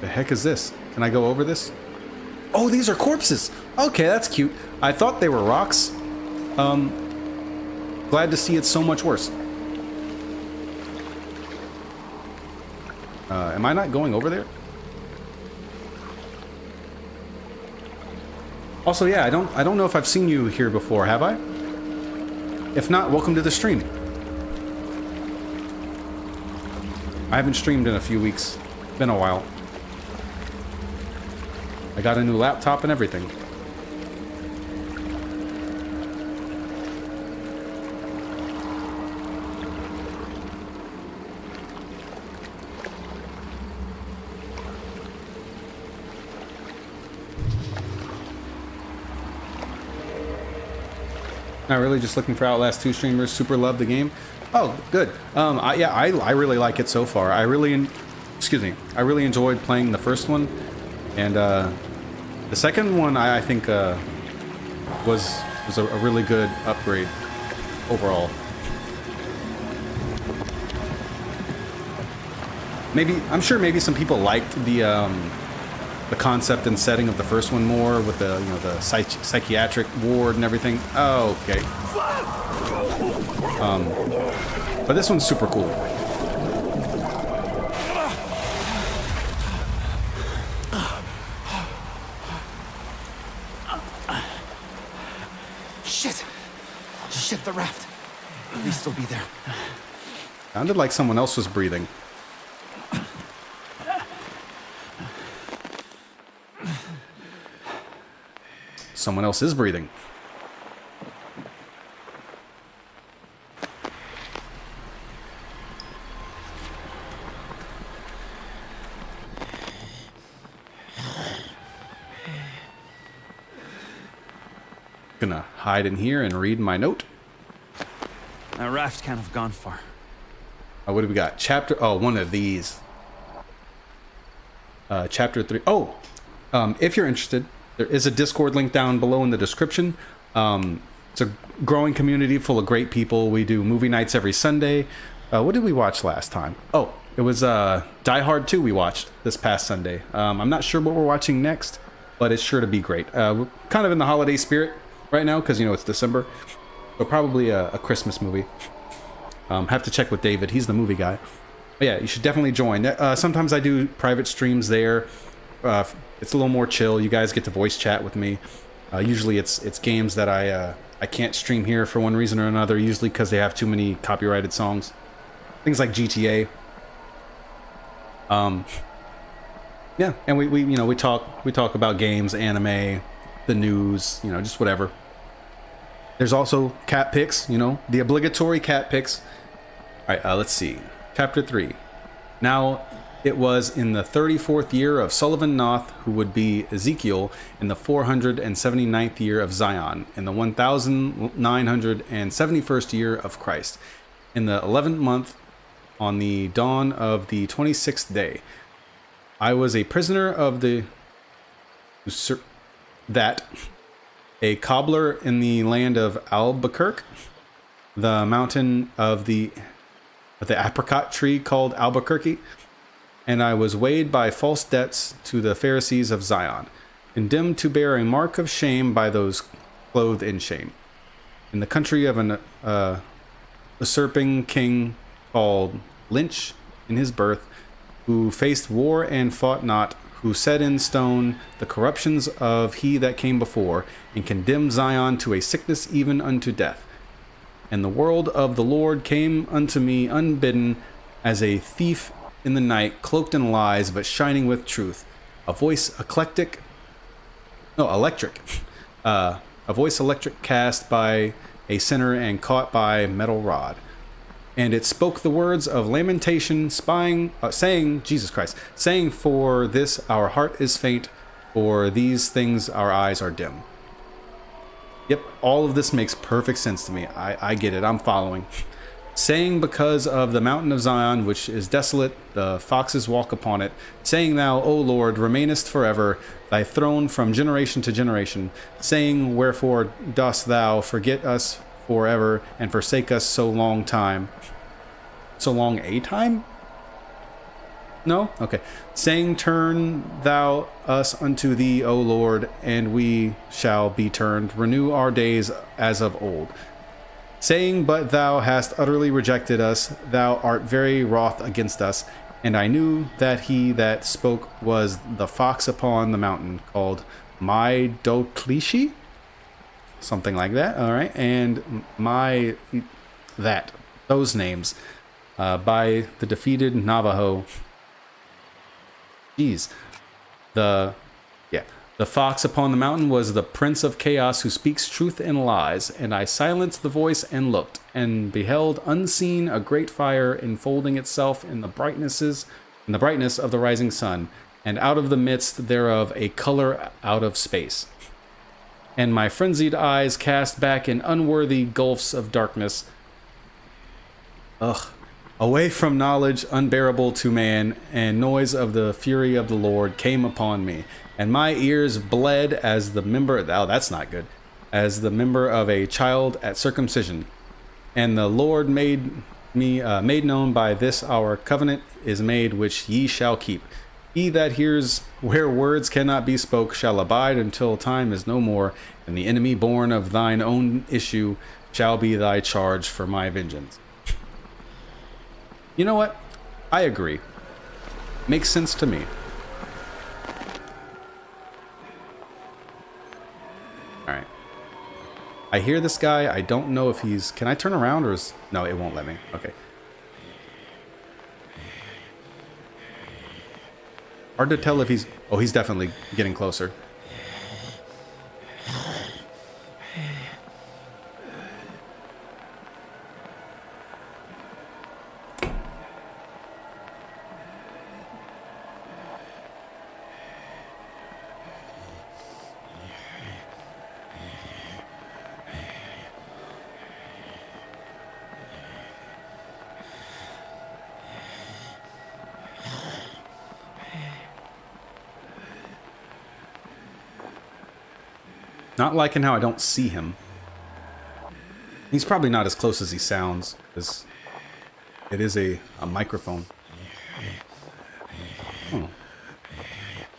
The heck is this? Can I go over this? Oh, these are corpses! Okay, that's cute. I thought they were rocks. Glad to see it's so much worse. Am I not going over there? Also, yeah, I don't know if I've seen you here before, have I? If not, welcome to the stream. I haven't streamed in a few weeks. Been a while. I got a new laptop and everything. Not really, just looking for Outlast 2 streamers. Super love the game. Oh, good. I really like it so far. I really enjoyed playing the first one, and the second one I think was a really good upgrade overall. I'm sure maybe some people liked the concept and setting of the first one more, with the the psychiatric ward and everything. Oh, okay. But this one's super cool. Shit, the raft. Please still be there. Sounded like someone else was breathing. Someone else is breathing. Gonna hide in here and read my note. That raft can't have gone far. What do we got? One of these. Chapter 3. If you're interested, there is a Discord link down below in the description. It's a growing community full of great people. We do movie nights every Sunday. What did we watch last time? Oh, it was Die Hard 2 we watched this past Sunday. I'm not sure what we're watching next, but it's sure to be great. We're kind of in the holiday spirit right now because, it's December. So probably a Christmas movie. Have to check with David. He's the movie guy. But yeah, you should definitely join. Sometimes I do private streams there. It's a little more chill. You guys get to voice chat with me. Usually it's games that I can't stream here for one reason or another. Usually because they have too many copyrighted songs. Things like GTA. Yeah, and we talk about games, anime, the news, just whatever. There's also cat pics, the obligatory cat pics. All right, let's see. Chapter 3. Now, it was in the 34th year of Sullivan Noth, who would be Ezekiel, in the 479th year of Zion, in the 1971st year of Christ, in the 11th month, on the dawn of the 26th day. I was a prisoner of a cobbler in the land of Albuquerque, the mountain of the apricot tree called Albuquerque, and I was weighed by false debts to the Pharisees of Zion, condemned to bear a mark of shame by those clothed in shame. In the country of an usurping king called Lynch in his birth, who faced war and fought not, who set in stone the corruptions of he that came before, and condemned Zion to a sickness even unto death. And the word of the Lord came unto me unbidden, as a thief in the night, cloaked in lies, but shining with truth. A voice electric, cast by a sinner and caught by metal rod. And it spoke the words of lamentation, saying, Jesus Christ, saying, for this our heart is faint, for these things our eyes are dim. Yep, all of this makes perfect sense to me. I get it, I'm following. Saying, because of the mountain of Zion, which is desolate, the foxes walk upon it. Saying, thou, O Lord, remainest forever, thy throne from generation to generation. Saying, wherefore dost thou forget us forever, and forsake us so long time? So long a time? No? Okay. Saying, turn thou us unto thee, O Lord, and we shall be turned. Renew our days as of old. Saying, but thou hast utterly rejected us, thou art very wroth against us. And I knew that he that spoke was the fox upon the mountain, called Maidoklishi? Something like that, all right. And those names, by the defeated Navajo. Jeez. The fox upon the mountain was the prince of chaos who speaks truth and lies, and I silenced the voice and looked, and beheld unseen a great fire enfolding itself in the brightness of the rising sun, and out of the midst thereof a color out of space. And my frenzied eyes cast back in unworthy gulfs of darkness, away from knowledge unbearable to man, and noise of the fury of the Lord came upon me. And my ears bled as the member, that's not good, as the member of a child at circumcision. And the Lord made known by this our covenant is made, which ye shall keep. He that hears where words cannot be spoke shall abide until time is no more, and the enemy born of thine own issue shall be thy charge for my vengeance. You know what? I agree. Makes sense to me. Alright. I hear this guy. I don't know if he's... Can I turn around or is... No, it won't let me. Okay. Hard to tell if he's... Oh, he's definitely getting closer. Not liking how I don't see him. He's probably not as close as he sounds, because it is a microphone. Oh.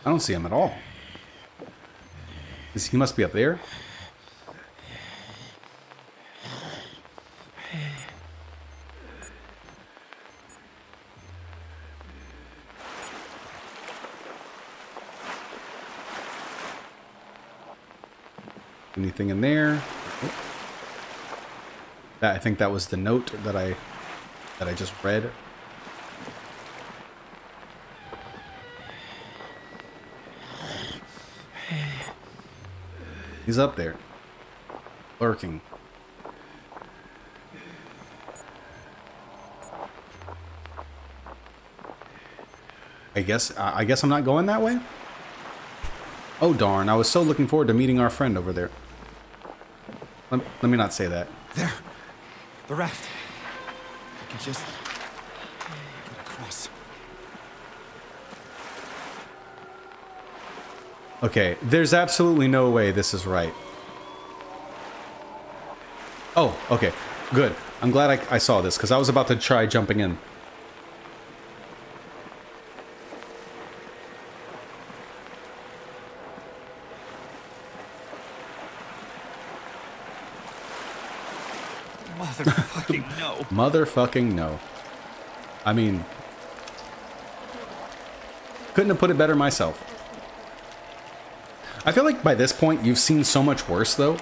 I don't see him at all. He must be up there. Anything in there? That, I think that was the note that I just read. He's up there, lurking. I guess I'm not going that way? Oh darn, I was so looking forward to meeting our friend over there. Let me not say that. There. The raft. I can just get across. Okay, there's absolutely no way this is right. Oh, okay. Good. I'm glad I saw this, because I was about to try jumping in. Motherfucking no. Motherfucking no. I mean, couldn't have put it better myself. I feel like by this point you've seen so much worse, though.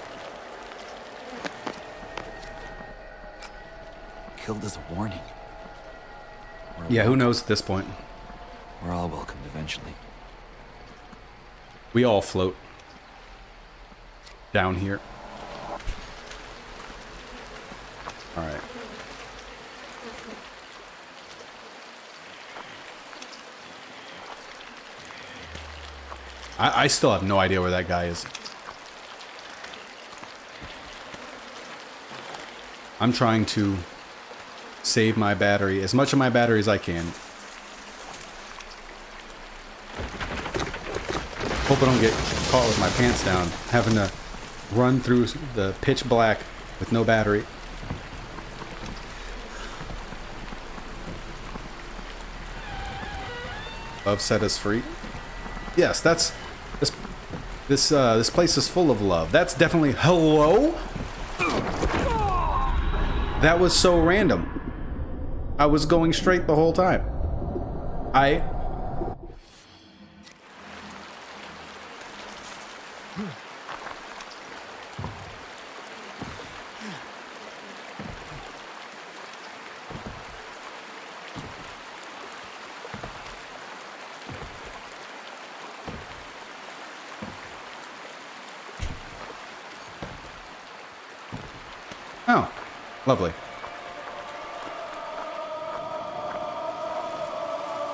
Killed as a warning. Yeah, who knows at this point? We're all welcomed eventually. We all float down here. All right. I still have no idea where that guy is. I'm trying to save my battery, as much of my battery as I can. Hope I don't get caught with my pants down, having to run through the pitch black with no battery. Love set us free. Yes, that's this place is full of love. That's definitely hello. That was so random. I was going straight the whole time. Lovely.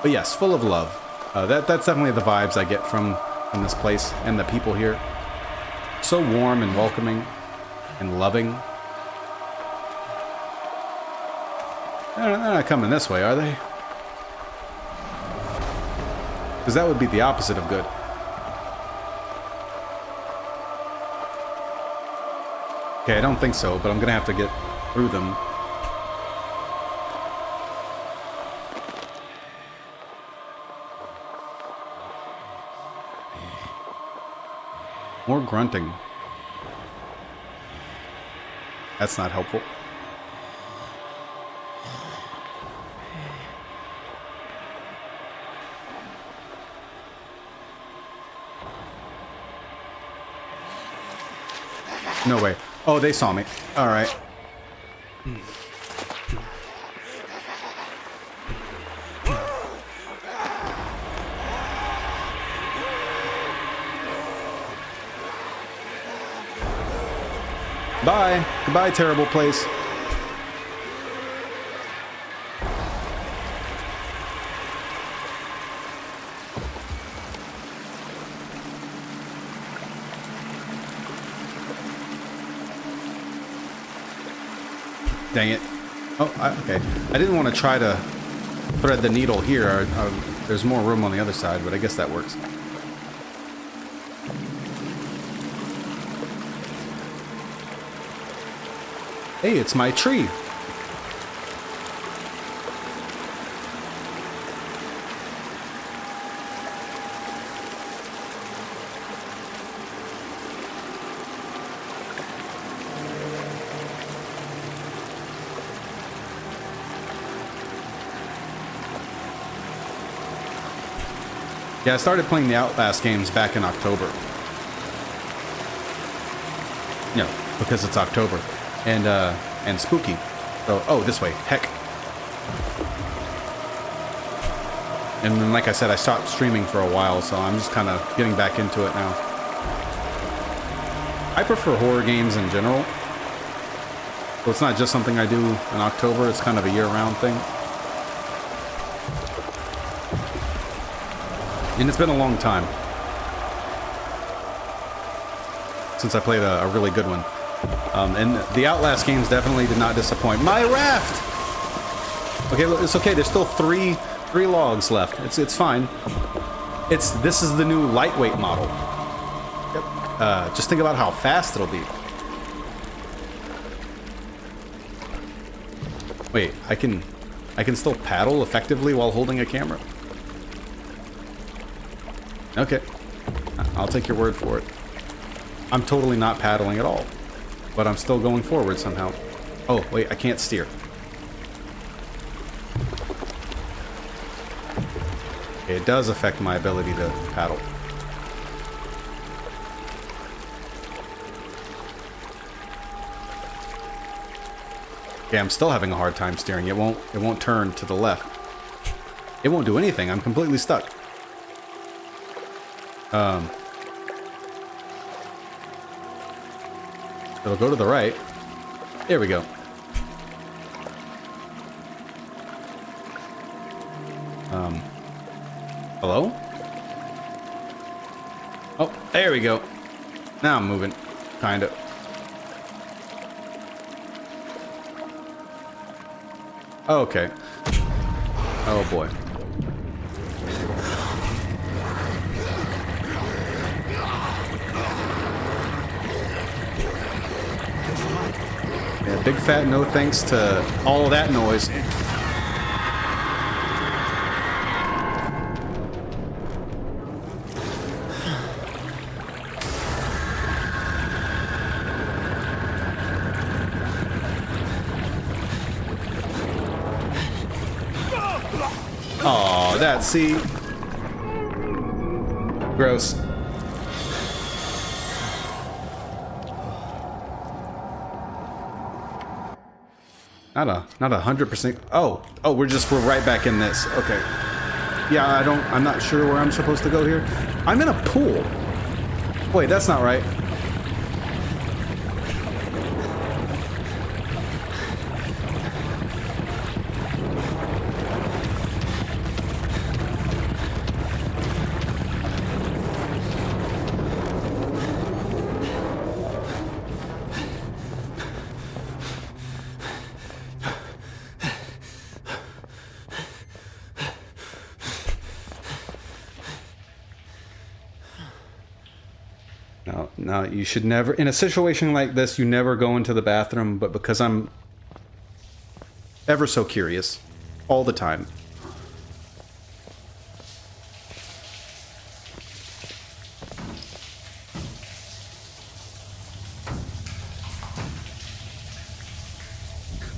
But yes, full of love. That's definitely the vibes I get from this place and the people here. So warm and welcoming and loving. They're not coming this way, are they? Because that would be the opposite of good. Okay, I don't think so, but I'm gonna have to get through them. More grunting. That's not helpful. No way. Oh, they saw me. All right. Bye. Goodbye, terrible place. Dang it. Oh, okay. I didn't want to try to thread the needle here. There's more room on the other side, but I guess that works. Hey, it's my tree. Yeah, I started playing the Outlast games back in October. No, because it's October. And spooky. So, oh, this way. Heck. And then, like I said, I stopped streaming for a while, so I'm just kind of getting back into it now. I prefer horror games in general. So it's not just something I do in October, it's kind of a year-round thing. And it's been a long time since I played a really good one. And the Outlast games definitely did not disappoint. My raft! Okay, it's okay. There's still three logs left. It's fine. This is the new lightweight model. Yep. Just think about how fast it'll be. Wait, I can still paddle effectively while holding a camera? Okay. I'll take your word for it. I'm totally not paddling at all. But I'm still going forward somehow. Oh, wait, I can't steer. Okay, it does affect my ability to paddle. Okay, I'm still having a hard time steering. It won't turn to the left. It won't do anything. I'm completely stuck. It'll go to the right. There we go. Hello? Oh, there we go. Now I'm moving. Kinda. Okay. Oh boy. Yeah, big fat no thanks to all of that noise. Oh, that, see? Gross. Not 100%. Oh, we're right back in this. Okay. Yeah, I'm not sure where I'm supposed to go here. I'm in a pool. Wait, that's not right. No, you should never, in a situation like this, you never go into the bathroom, but because I'm ever so curious all the time.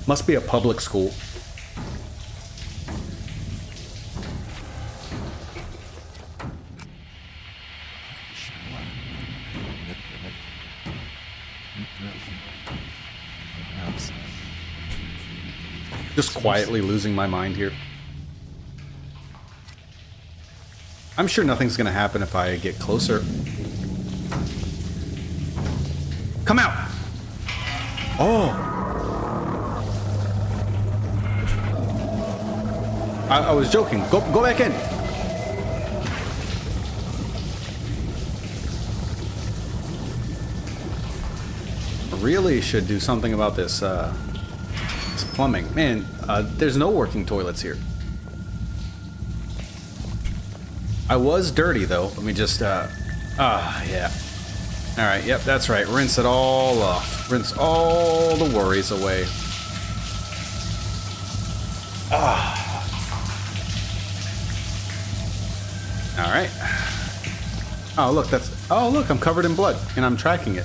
Must be a public school. Just quietly losing my mind here. I'm sure nothing's gonna happen if I get closer. Come out! Oh! I was joking. Go back in! I really should do something about this, this plumbing. Man, there's no working toilets here. I was dirty, though. Let me just, yeah. Alright, yep, that's right. Rinse it all off. Rinse all the worries away. Alright. Oh, look, that's... Oh, look, I'm covered in blood, and I'm tracking it.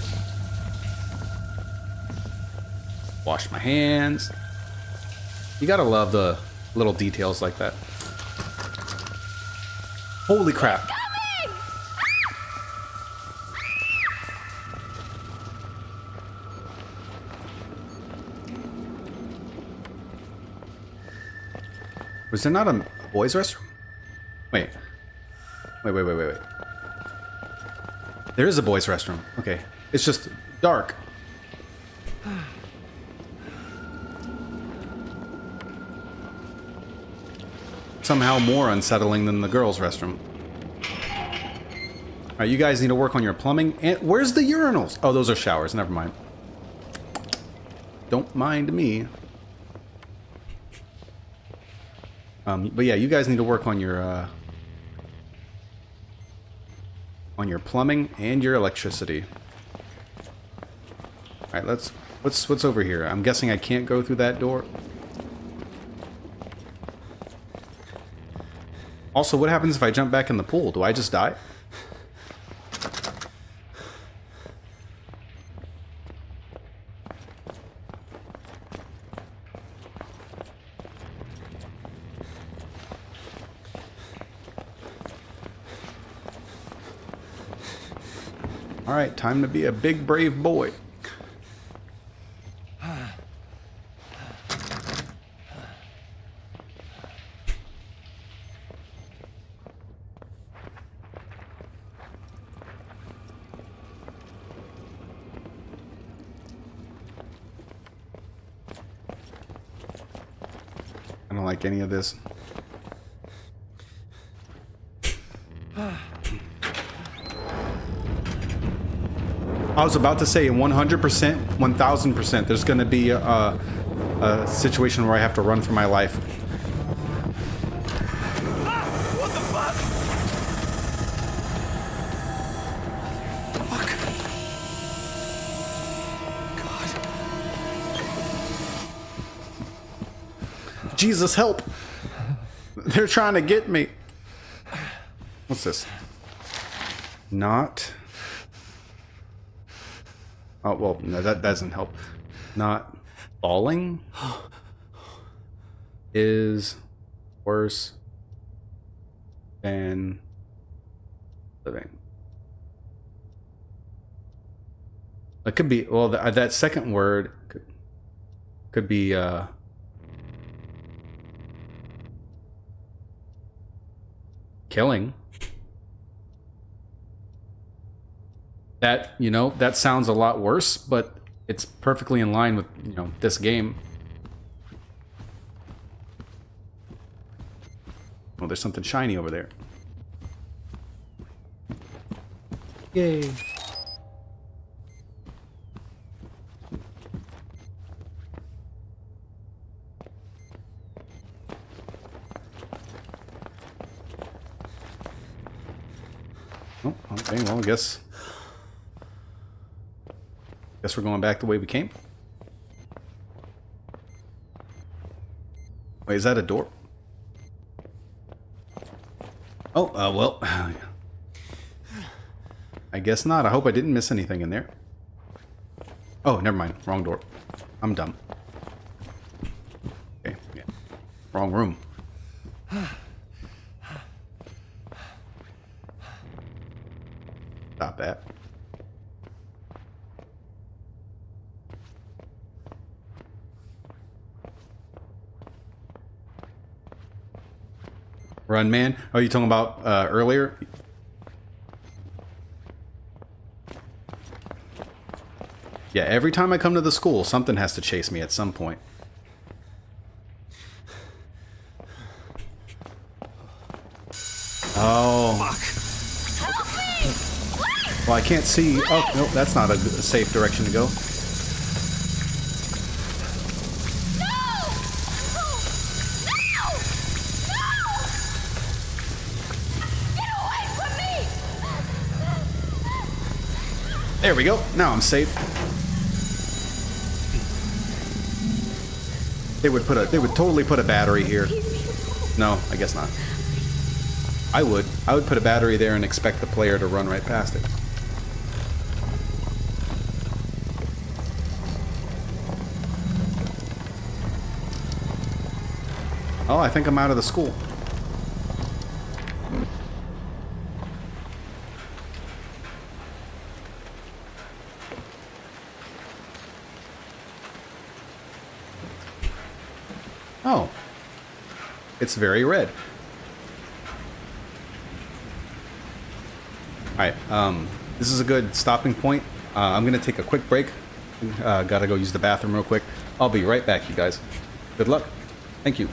Wash my hands. You gotta love the little details like that. Holy crap. Was there not a boys' restroom? Wait. Wait. There is a boys' restroom. Okay. It's just dark. Somehow more unsettling than the girls' restroom. Alright, you guys need to work on your plumbing. And where's the urinals? Oh, those are showers. Never mind. Don't mind me. But yeah, you guys need to work on your plumbing and your electricity. All right, what's over here? I'm guessing I can't go through that door. Also, what happens if I jump back in the pool? Do I just die? All right, time to be a big, brave boy. I don't like any of this. I was about to say 100%, 1000%. There's going to be a situation where I have to run for my life. What the fuck? Fuck. God. Jesus, help! They're trying to get me. What's this? Not... Oh, well, no, that doesn't help. Not falling is worse than living. It could be, well, that second word could be, killing. That, you know, that sounds a lot worse, but it's perfectly in line with, you know, this game. Oh, there's something shiny over there. Yay. Oh, okay, well, I guess Guess we're going back the way we came. Wait, is that a door? Oh, well, I guess not. I hope I didn't miss anything in there. Oh, never mind. Wrong door. I'm dumb. Okay, yeah. Wrong room. Stop that. Run, man. Oh, you talking about earlier? Yeah, every time I come to the school, something has to chase me at some point. Oh. Fuck. Help me! Well, I can't see. Oh, no, that's not a safe direction to go. There we go. Now I'm safe. They would totally put a battery here. No, I guess not. I would put a battery there and expect the player to run right past it. Oh, I think I'm out of the school. Oh. It's very red. Alright, this is a good stopping point. I'm gonna take a quick break. Gotta go use the bathroom real quick. I'll be right back, you guys. Good luck. Thank you.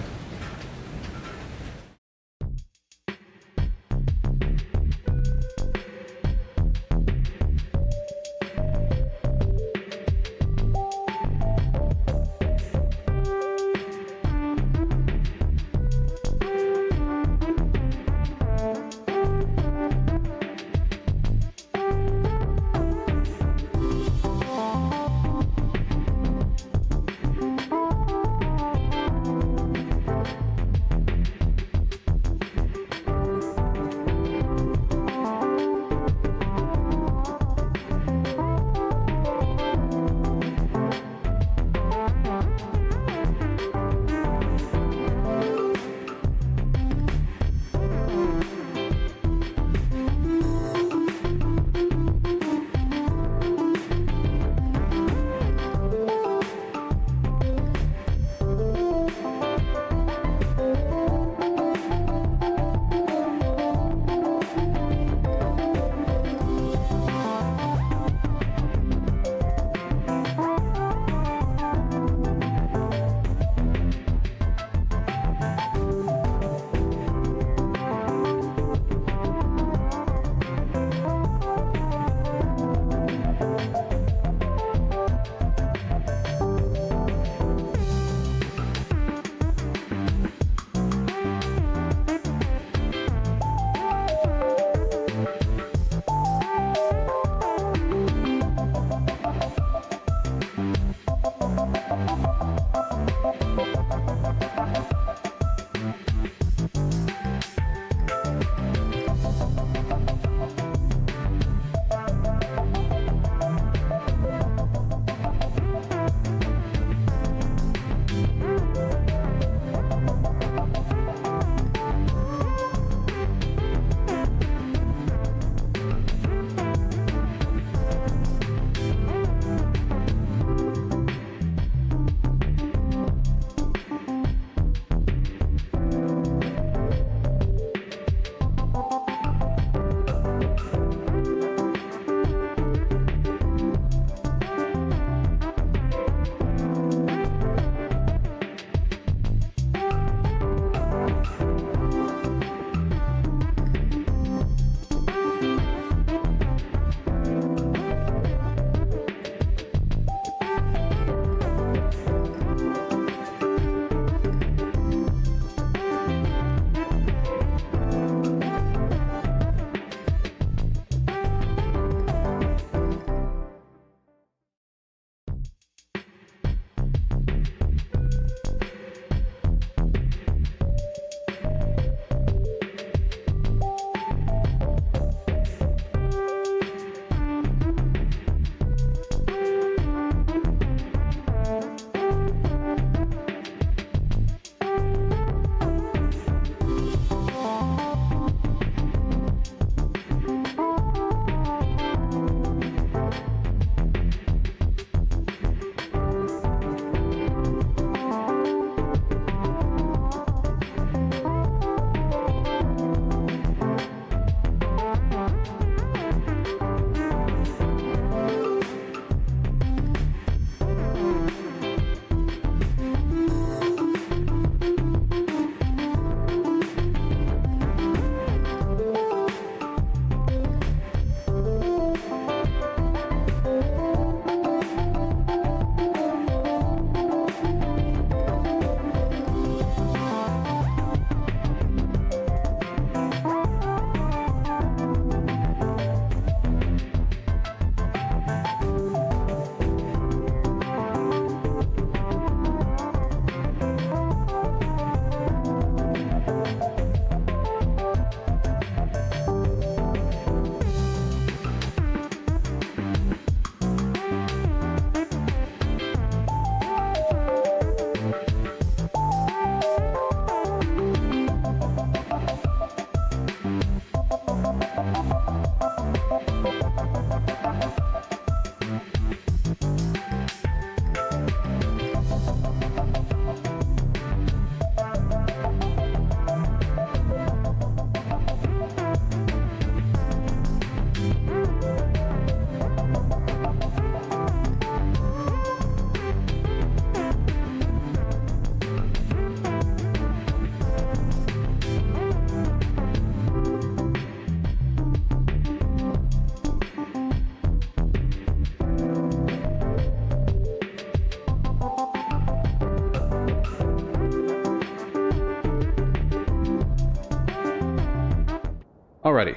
Alrighty.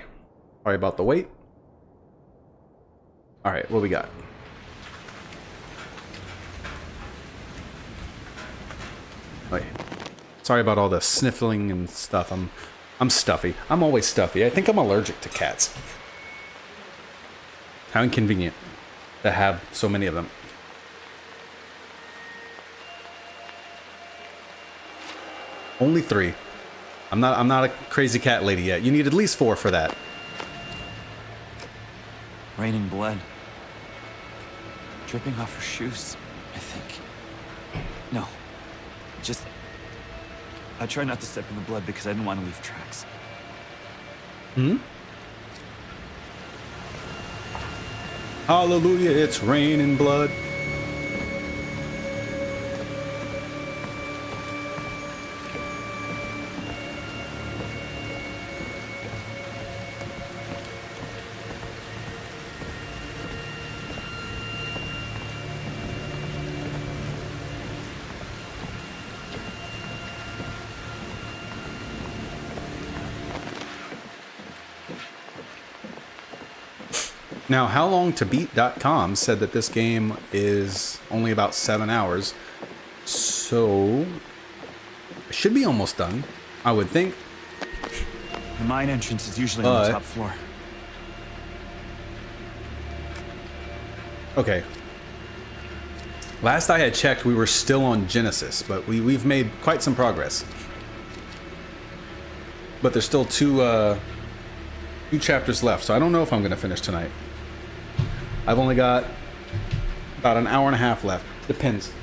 Sorry about the wait. Alright, what we got? Wait. Sorry about all the sniffling and stuff. I'm stuffy. I'm always stuffy. I think I'm allergic to cats. How inconvenient to have so many of them. Only 3. I'm not a crazy cat lady yet. You need at least 4 for that. Raining blood. Dripping off her shoes, I think. No. Just... I tried not to step in the blood because I didn't want to leave tracks. Hmm? Hallelujah, it's raining blood. Now, howlongtobeat.com said that this game is only about 7 hours, so it should be almost done, I would think. The mine entrance is usually on the top floor. Okay. Last I had checked, we were still on Genesis, but we've made quite some progress. But there's still two chapters left, so I don't know if I'm going to finish tonight. I've only got about an hour and a half left. Depends.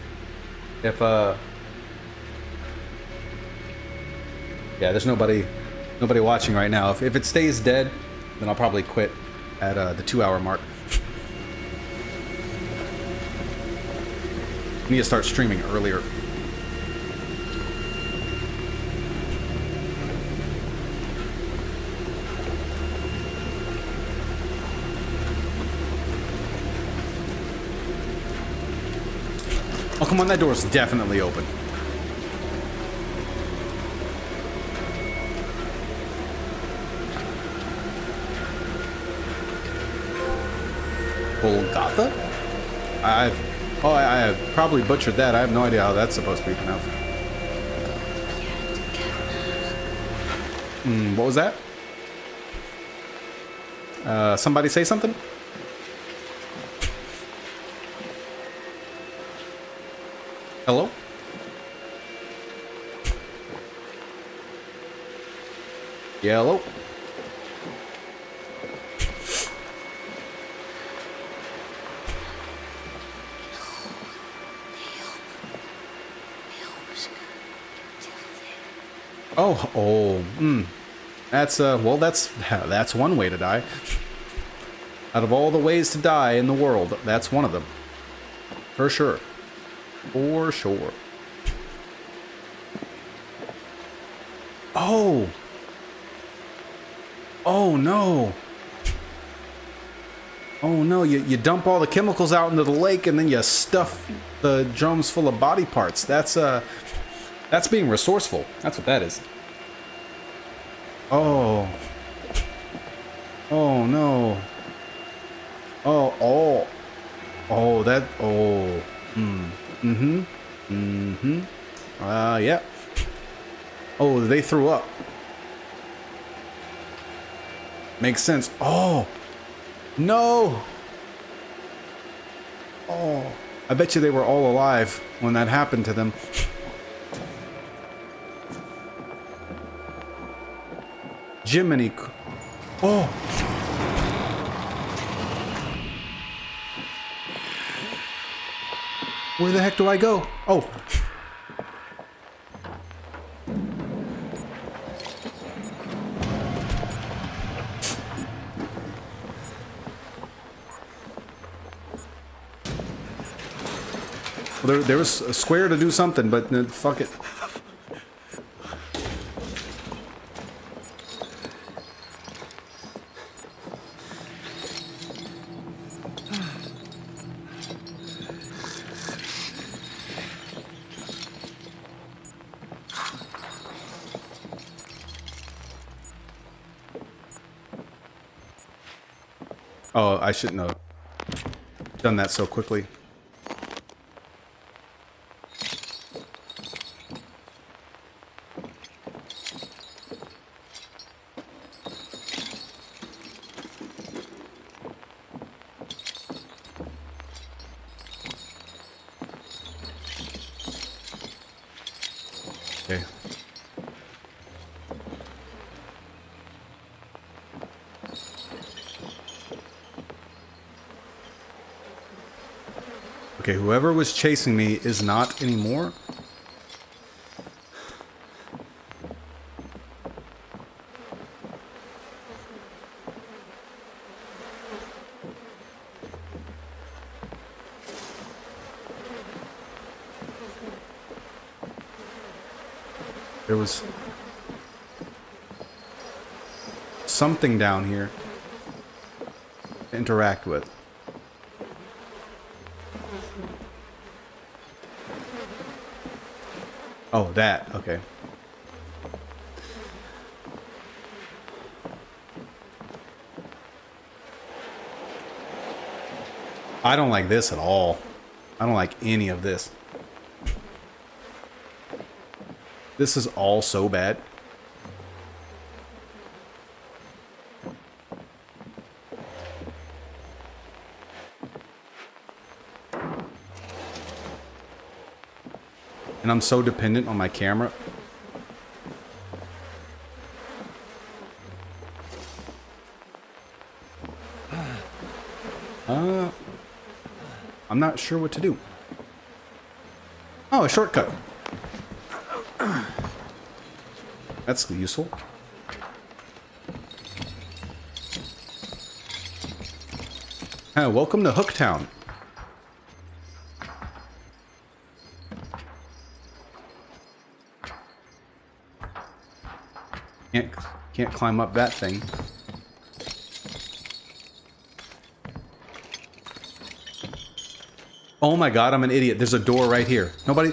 If yeah, there's nobody watching right now. If it stays dead, then I'll probably quit at the 2-hour mark. I need to start streaming earlier. Oh, come on, that door's definitely open. Golgotha? I probably butchered that. I have no idea how that's supposed to be pronounced. What was that? Somebody say something? Hello? Yellow? That's well, that's one way to die. Out of all the ways to die in the world, that's one of them. For sure. For sure. Oh. Oh no. Oh no, you dump all the chemicals out into the lake and then you stuff the drums full of body parts. That's being resourceful. That's what that is. Oh. Oh no. Oh. Yeah. Oh, they threw up. Makes sense. Oh. No. Oh. I bet you they were all alive when that happened to them. Jiminy. Oh. Where the heck do I go? Oh. Well, there was a square to do something, but fuck it. Oh, I shouldn't have done that so quickly. Okay. Okay, whoever was chasing me is not anymore. There was something down here to interact with. Oh, that. Okay. I don't like this at all. I don't like any of this. This is all so bad. And I'm so dependent on my camera. I'm not sure what to do. Oh, a shortcut. That's useful. Welcome to Hooktown. Can't climb up that thing. Oh my god, I'm an idiot. There's a door right here. Nobody...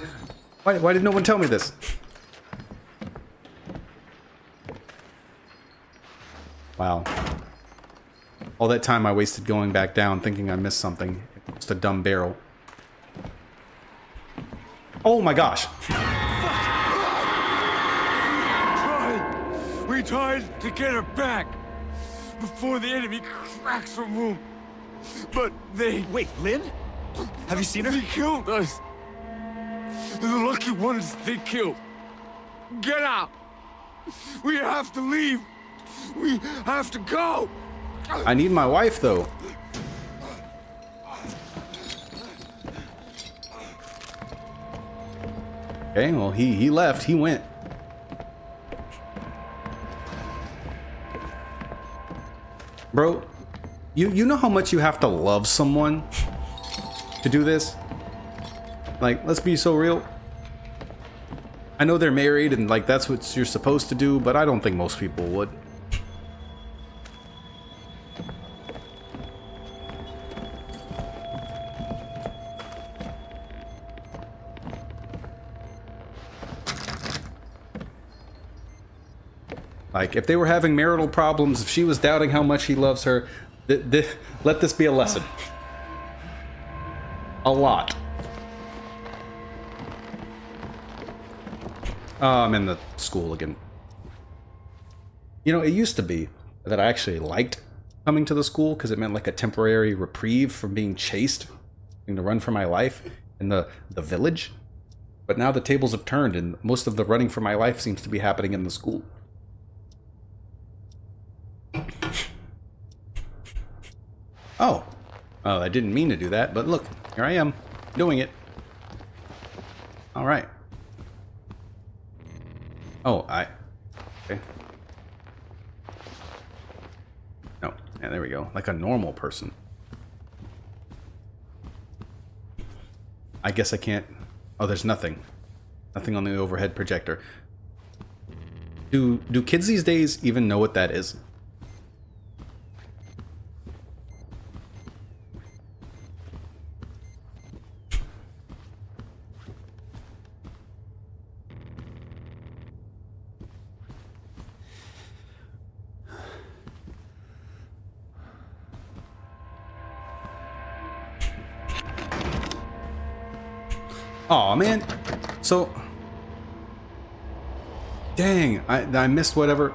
Why did no one tell me this? Wow. All that time I wasted going back down thinking I missed something. Just a dumb barrel. Oh my gosh. We tried to get her back before the enemy cracks her womb. But they... Wait, Lynn? Have you seen her? They killed us. The lucky ones they killed. Get out. We have to leave. We have to go. I need my wife, though. Okay, well, he left. He went. Bro, you know how much you have to love someone to do this? Like, let's be so real. I know they're married and, like, that's what you're supposed to do, but I don't think most people would. Like, if they were having marital problems, if she was doubting how much he loves her, let this be a lesson. A lot. I'm in the school again. You know, it used to be that I actually liked coming to the school because it meant like a temporary reprieve from being chased, having to run for my life in the village. But now the tables have turned and most of the running for my life seems to be happening in the school. Oh, I didn't mean to do that, but look, here I am, doing it. All right. Oh, okay. No, yeah, there we go, like a normal person. I guess I can't, oh, there's nothing. Nothing on the overhead projector. Do kids these days even know what that is? Aw, man. So... Dang, I missed whatever...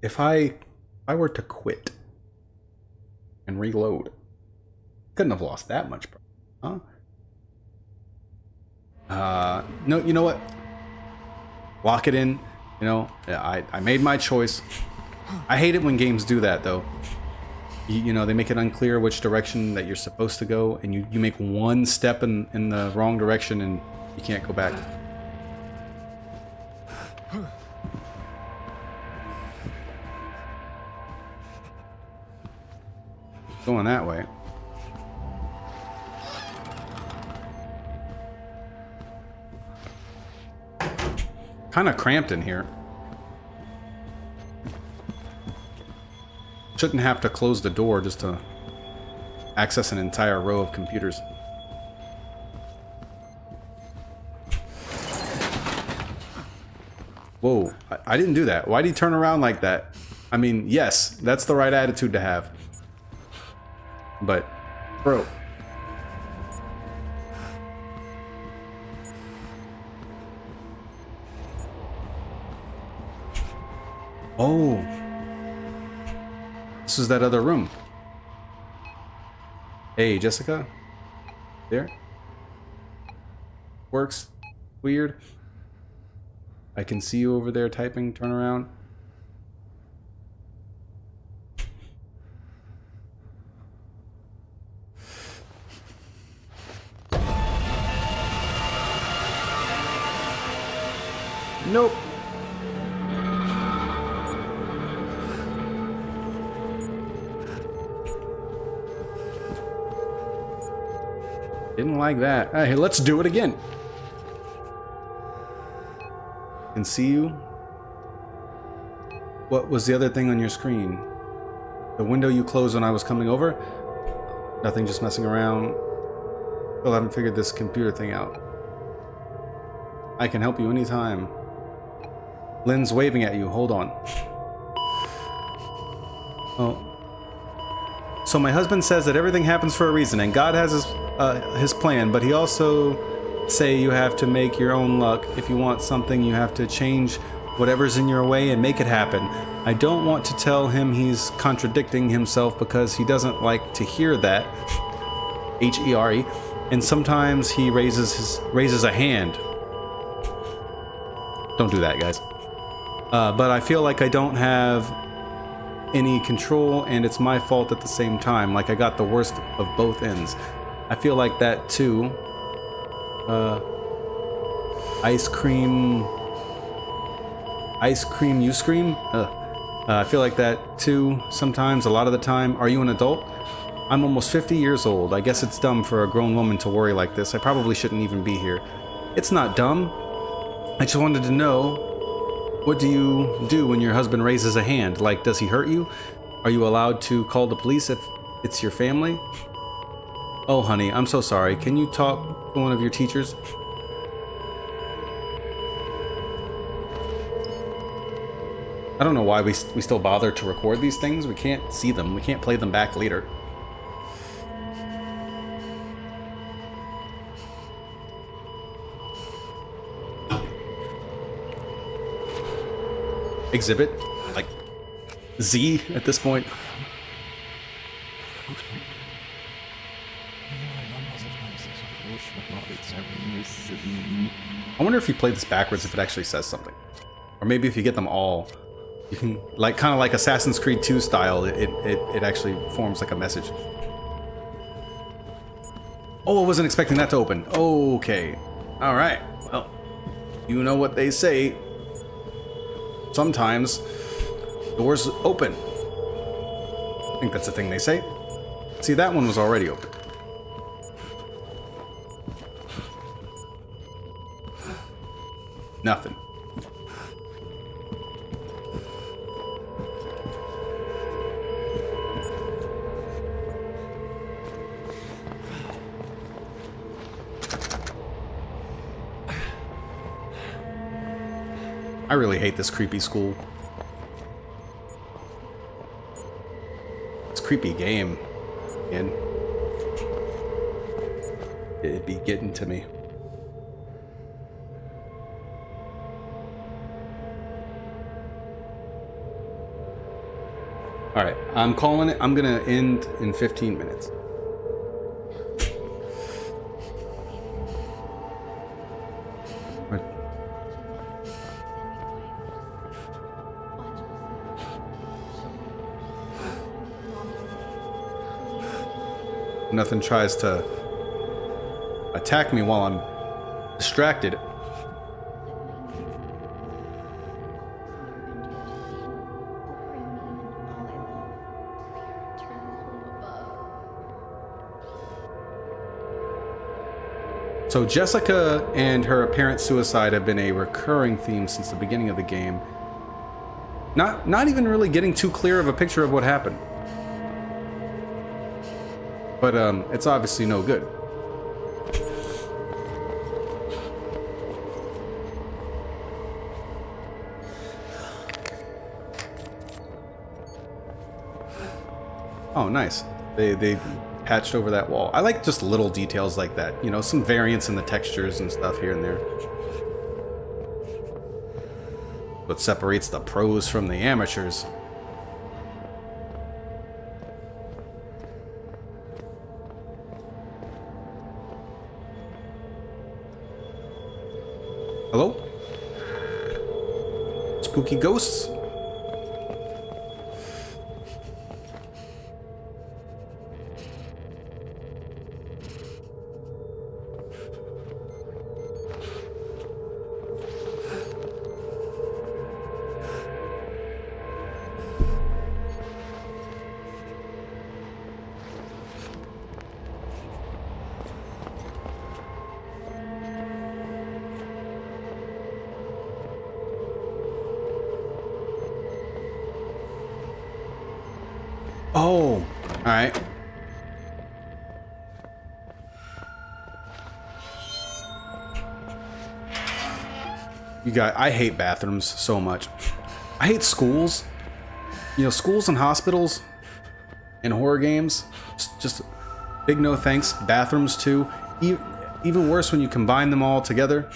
If I were to quit and reload, couldn't have lost that much, huh? No, you know what? Lock it in. You know, I made my choice. I hate it when games do that, though. You know, they make it unclear which direction that you're supposed to go, and you make one step in the wrong direction and you can't go back. Going that way. Kind of cramped in here. Shouldn't have to close the door just to access an entire row of computers. Whoa, I didn't do that. Why'd he turn around like that? I mean, yes, that's the right attitude to have. But, bro. Oh. This is that other room. Hey, Jessica? There? Works. Weird. I can see you over there typing. Turn around. Nope. Didn't like that. Hey, let's do it again. Can see you. What was the other thing on your screen? The window you closed when I was coming over? Nothing, just messing around. Still haven't figured this computer thing out. I can help you anytime. Lynn's waving at you. Hold on. Oh. So my husband says that everything happens for a reason, and God has his plan, but he also say you have to make your own luck. If you want something, you have to change whatever's in your way and make it happen. I don't want to tell him he's contradicting himself because he doesn't like to hear that. H-E-R-E. And sometimes he raises a hand. Don't do that, guys. But I feel like I don't have any control, and it's my fault at the same time. Like I got the worst of both ends. I feel like that too. Ice cream, you scream? I feel like that too sometimes, a lot of the time. Are you an adult? I'm almost 50 years old. I guess it's dumb for a grown woman to worry like this. I probably shouldn't even be here. It's not dumb. I just wanted to know, what do you do when your husband raises a hand? Like, does he hurt you? Are you allowed to call the police if it's your family? Oh, honey, I'm so sorry. Can you talk to one of your teachers? I don't know why we still bother to record these things. We can't see them. We can't play them back later. Exhibit, like Z at this point. I wonder if you play this backwards, if it actually says something, or maybe if you get them all, you can, like, kind of like Assassin's Creed 2 style. It actually forms like a message. Oh, I wasn't expecting that to open. Okay, all right. Well, you know what they say. Sometimes doors open. I think that's the thing they say. See, that one was already open. Nothing. I really hate this creepy school. creepy game, and it'd be getting to me. All right, I'm calling it. I'm gonna end in 15 minutes. Nothing tries to attack me while I'm distracted. So Jessica and her apparent suicide have been a recurring theme since the beginning of the game. Not even really getting too clear of a picture of what happened. But it's obviously no good. Oh, nice. They patched over that wall. I like just little details like that. You know, some variance in the textures and stuff here and there. What separates the pros from the amateurs. Hello? Spooky ghosts? Oh, all right. You guys, I hate bathrooms so much. I hate schools. You know, schools and hospitals in horror games. Just big no thanks. Bathrooms too. Even worse when you combine them all together.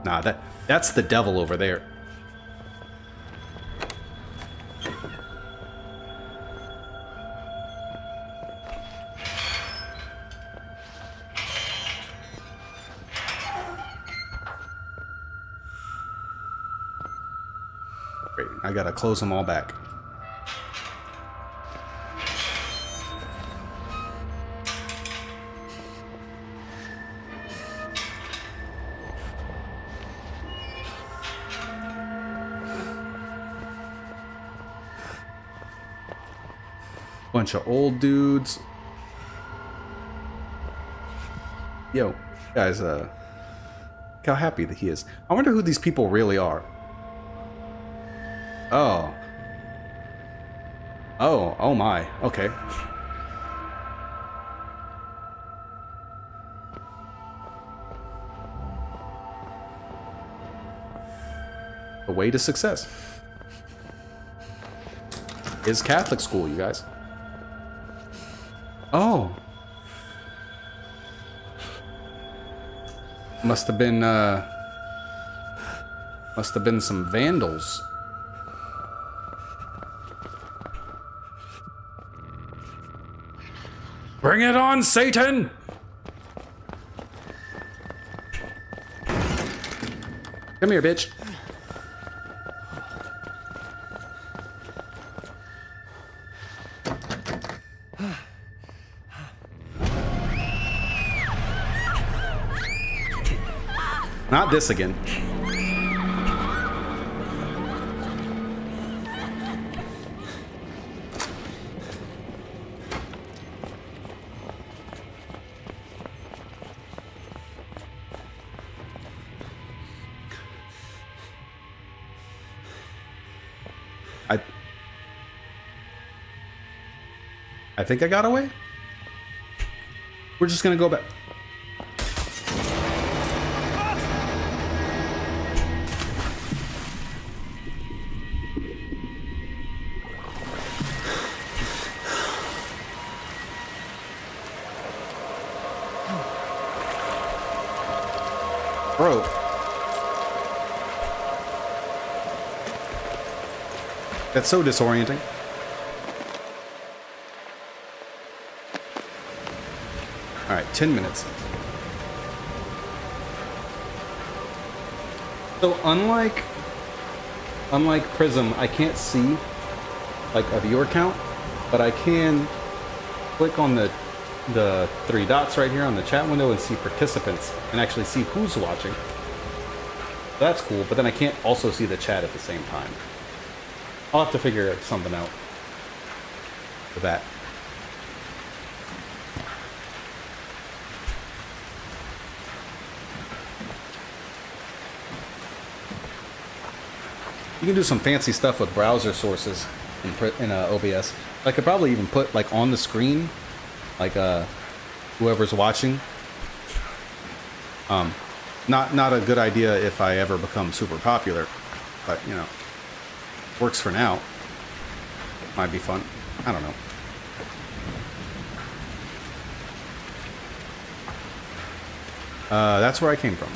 Nah, that's the devil over there. Great, I gotta close them all back. Bunch of old dudes. Yo, guys, look how happy that he is. I wonder who these people really are. Oh. Oh my. Okay. The way to success is Catholic school, you guys. Oh. Must have been some vandals. Bring it on, Satan! Come here, bitch. Not this again. I think I got away. We're just gonna go back. Bro. That's so disorienting. Alright, 10 minutes. So unlike Prism, I can't see like a viewer count, but I can click on the three dots right here on the chat window and see participants and actually see who's watching. That's cool, but then I can't also see the chat at the same time. I'll have to figure something out for that. You can do some fancy stuff with browser sources in OBS. I could probably even put like on the screen, like whoever's watching. Not a good idea if I ever become super popular, but you know, works for now. Might be fun. I don't know. That's where I came from.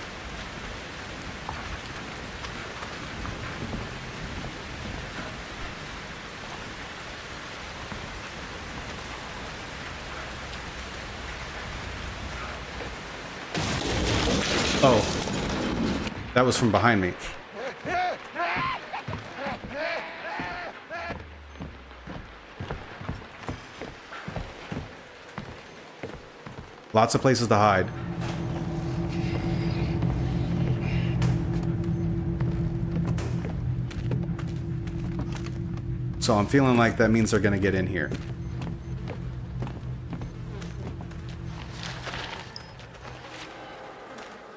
Oh, that was from behind me. Lots of places to hide. So I'm feeling like that means they're gonna get in here.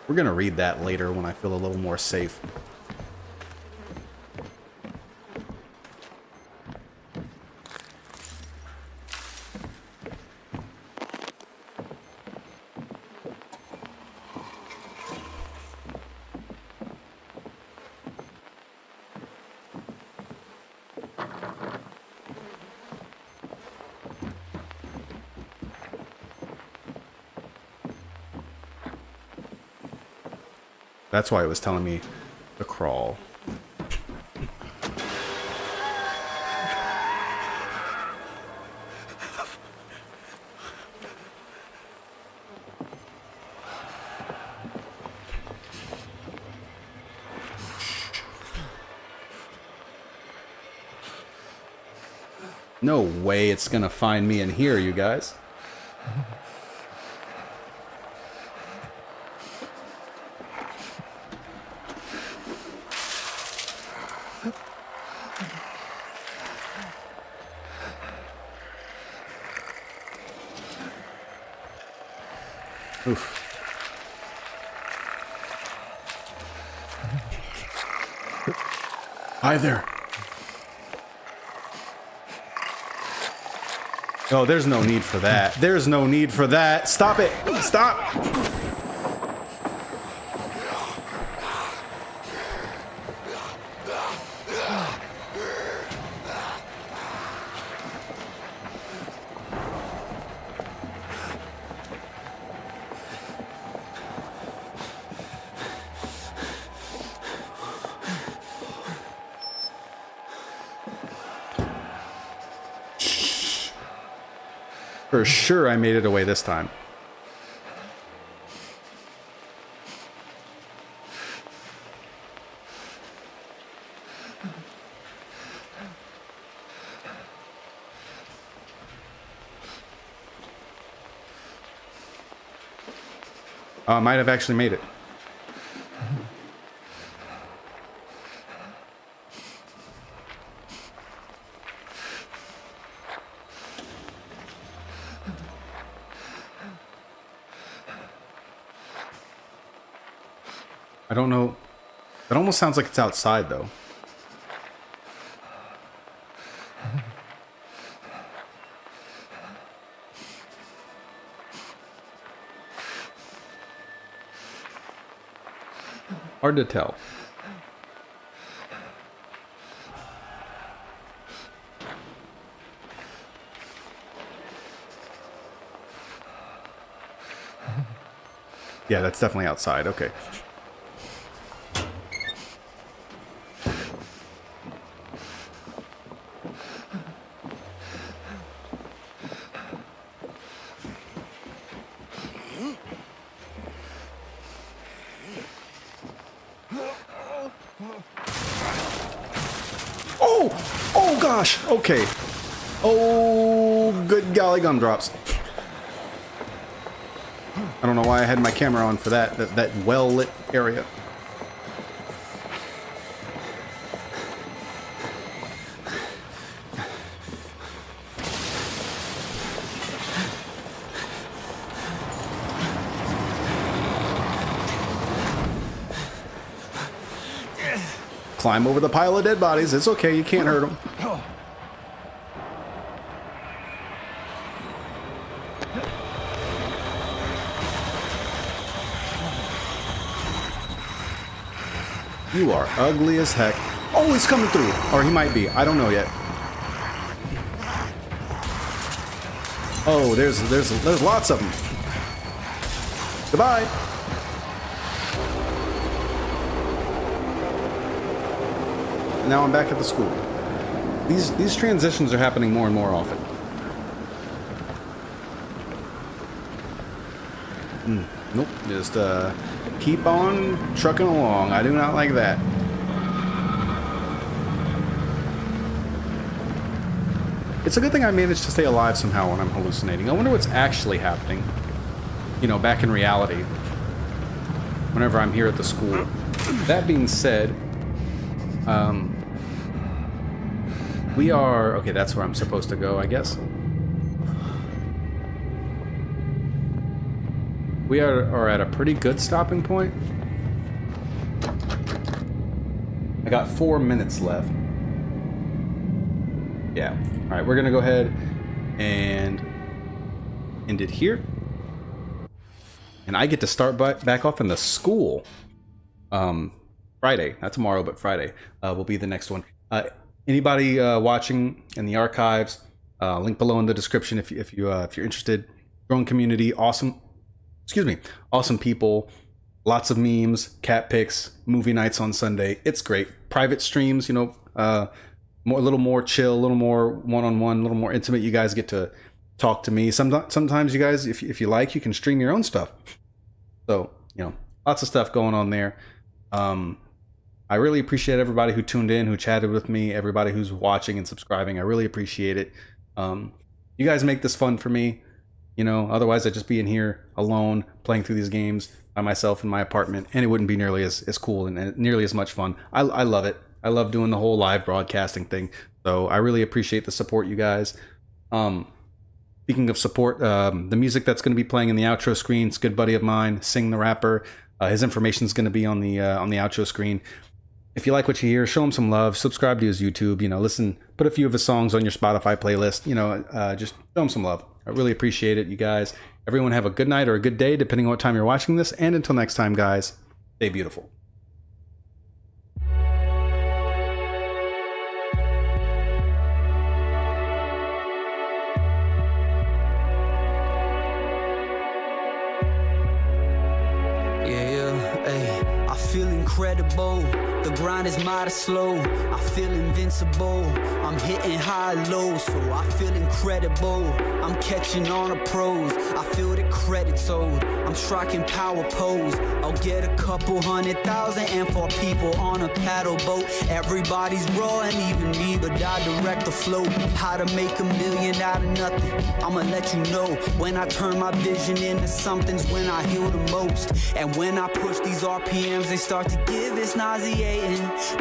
We're gonna read that later when I feel a little more safe. That's why it was telling me to crawl. No way it's gonna find me in here, you guys. Oof. Hi there. Oh, there's no need for that. There's no need for that. Stop it. Stop. For sure I made it away this time. I might have actually made it. I don't know. It almost sounds like it's outside, though. Hard to tell. Yeah, that's definitely outside. Okay. gosh. Okay. Oh, good golly gumdrops. I don't know why I had my camera on for that well-lit area. Climb over the pile of dead bodies. It's okay. You can't hurt them. You are ugly as heck. Oh, he's coming through. Or he might be. I don't know yet. Oh, there's lots of them. Goodbye. Now I'm back at the school. These transitions are happening more and more often. Nope, just keep on trucking along. I do not like that. It's a good thing I managed to stay alive somehow when I'm hallucinating. I wonder what's actually happening, you know, back in reality, whenever I'm here at the school. That being said, we are... Okay, that's where I'm supposed to go, I guess. We are at a pretty good stopping point. I got 4 minutes left. Yeah. All right, we're going to go ahead and end it here. And I get to start back off in the school. Friday. Not tomorrow, but Friday will be the next one. Anybody watching in the archives, link below in the description if you're interested. Growing community, awesome. Excuse me, awesome people, lots of memes, cat pics, movie nights on Sunday. It's great. Private streams, you know, a little more chill, a little more one-on-one, a little more intimate. You guys get to talk to me. Sometimes you guys, if you like, you can stream your own stuff. So, you know, lots of stuff going on there. I really appreciate everybody who tuned in, who chatted with me, everybody who's watching and subscribing. I really appreciate it. You guys make this fun for me. You know, otherwise I'd just be in here alone playing through these games by myself in my apartment, and it wouldn't be nearly as cool and nearly as much fun. I love it. I love doing the whole live broadcasting thing. So I really appreciate the support, you guys. Speaking of support, the music that's going to be playing in the outro screen, it's a good buddy of mine, Sing the Rapper. His information is going to be on the outro screen. If you like what you hear, show him some love. Subscribe to his YouTube. You know, listen, put a few of his songs on your Spotify playlist. You know, just show him some love. I really appreciate it, you guys. Everyone have a good night or a good day, depending on what time you're watching this. And until next time, guys, stay beautiful. I feel incredible. The grind is mighty slow. I feel invincible. I'm hitting high low, so I feel incredible. I'm catching on a pros. I feel the credit sold. I'm striking power pose. I'll get a couple 100,000 and 4 people on a paddle boat. Everybody's raw and even me, but I direct the flow. How to make $1 million out of nothing, I'ma let you know. When I turn my vision into something's when I heal the most. And when I push these RPMs, they start to give, it's nauseating.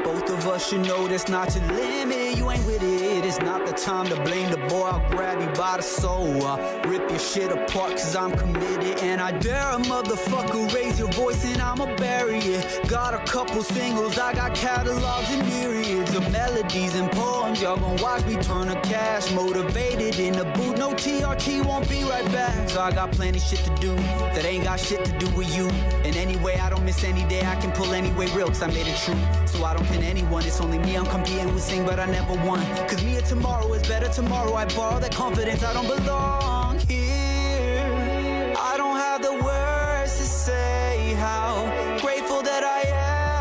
Both of us should know that's not your limit. You ain't with it, it's not the time to blame the boy. I'll grab you by the soul. I'll rip your shit apart cause I'm committed. And I dare a motherfucker raise your voice and I'ma bury it. Got a couple singles, I got catalogs and myriads of melodies and poems. Y'all gon' watch me turn to cash. Motivated in the booth, no TRT, won't be right back. So I got plenty shit to do that ain't got shit to do with you. And anyway, I don't miss any day, I can pull any way real cause I made it true. So I don't pin anyone, it's only me I'm competing with, sing but I never won. Cause me or tomorrow is better tomorrow. I borrow that confidence, I don't belong here. I don't have the words to say how grateful that I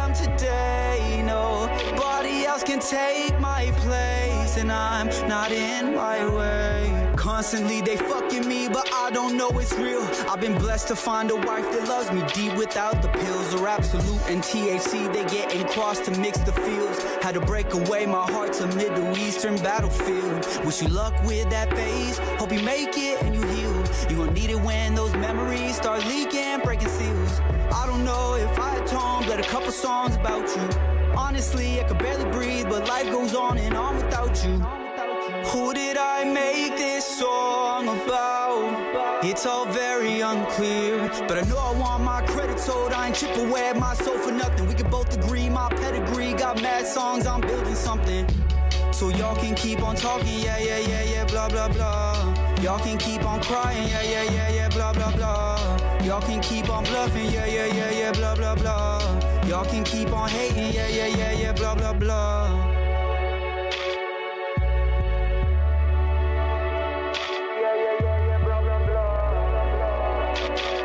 am today. Nobody else can take my place and I'm not in my way. constantly, they fucking me, but I don't know it's real. I've been blessed to find a wife that loves me deep without the pills or absolute and THC. They getting crossed to mix the fields. Had to break away, my heart's a Middle Eastern battlefield. Wish you luck with that phase. Hope you make it and you heal. You gon' need it when those memories start leaking, breaking seals. I don't know if I atoned, but a couple songs about you. Honestly, I could barely breathe, but life goes on and on without you. Who did I make this song about? It's all very unclear, but I know I want my credit told. I ain't chip away at my soul for nothing. We can both agree, my pedigree got mad songs, I'm building something. So y'all can keep on talking, yeah, yeah, yeah, yeah, blah, blah, blah. Y'all can keep on crying, yeah, yeah, yeah, yeah, blah, blah, blah. Y'all can keep on bluffing, yeah, yeah, yeah, yeah, blah, blah, blah. Y'all can keep on hating, yeah, yeah, yeah, yeah, blah, blah, blah. Yeah, yeah, yeah, yeah, blah, blah, blah.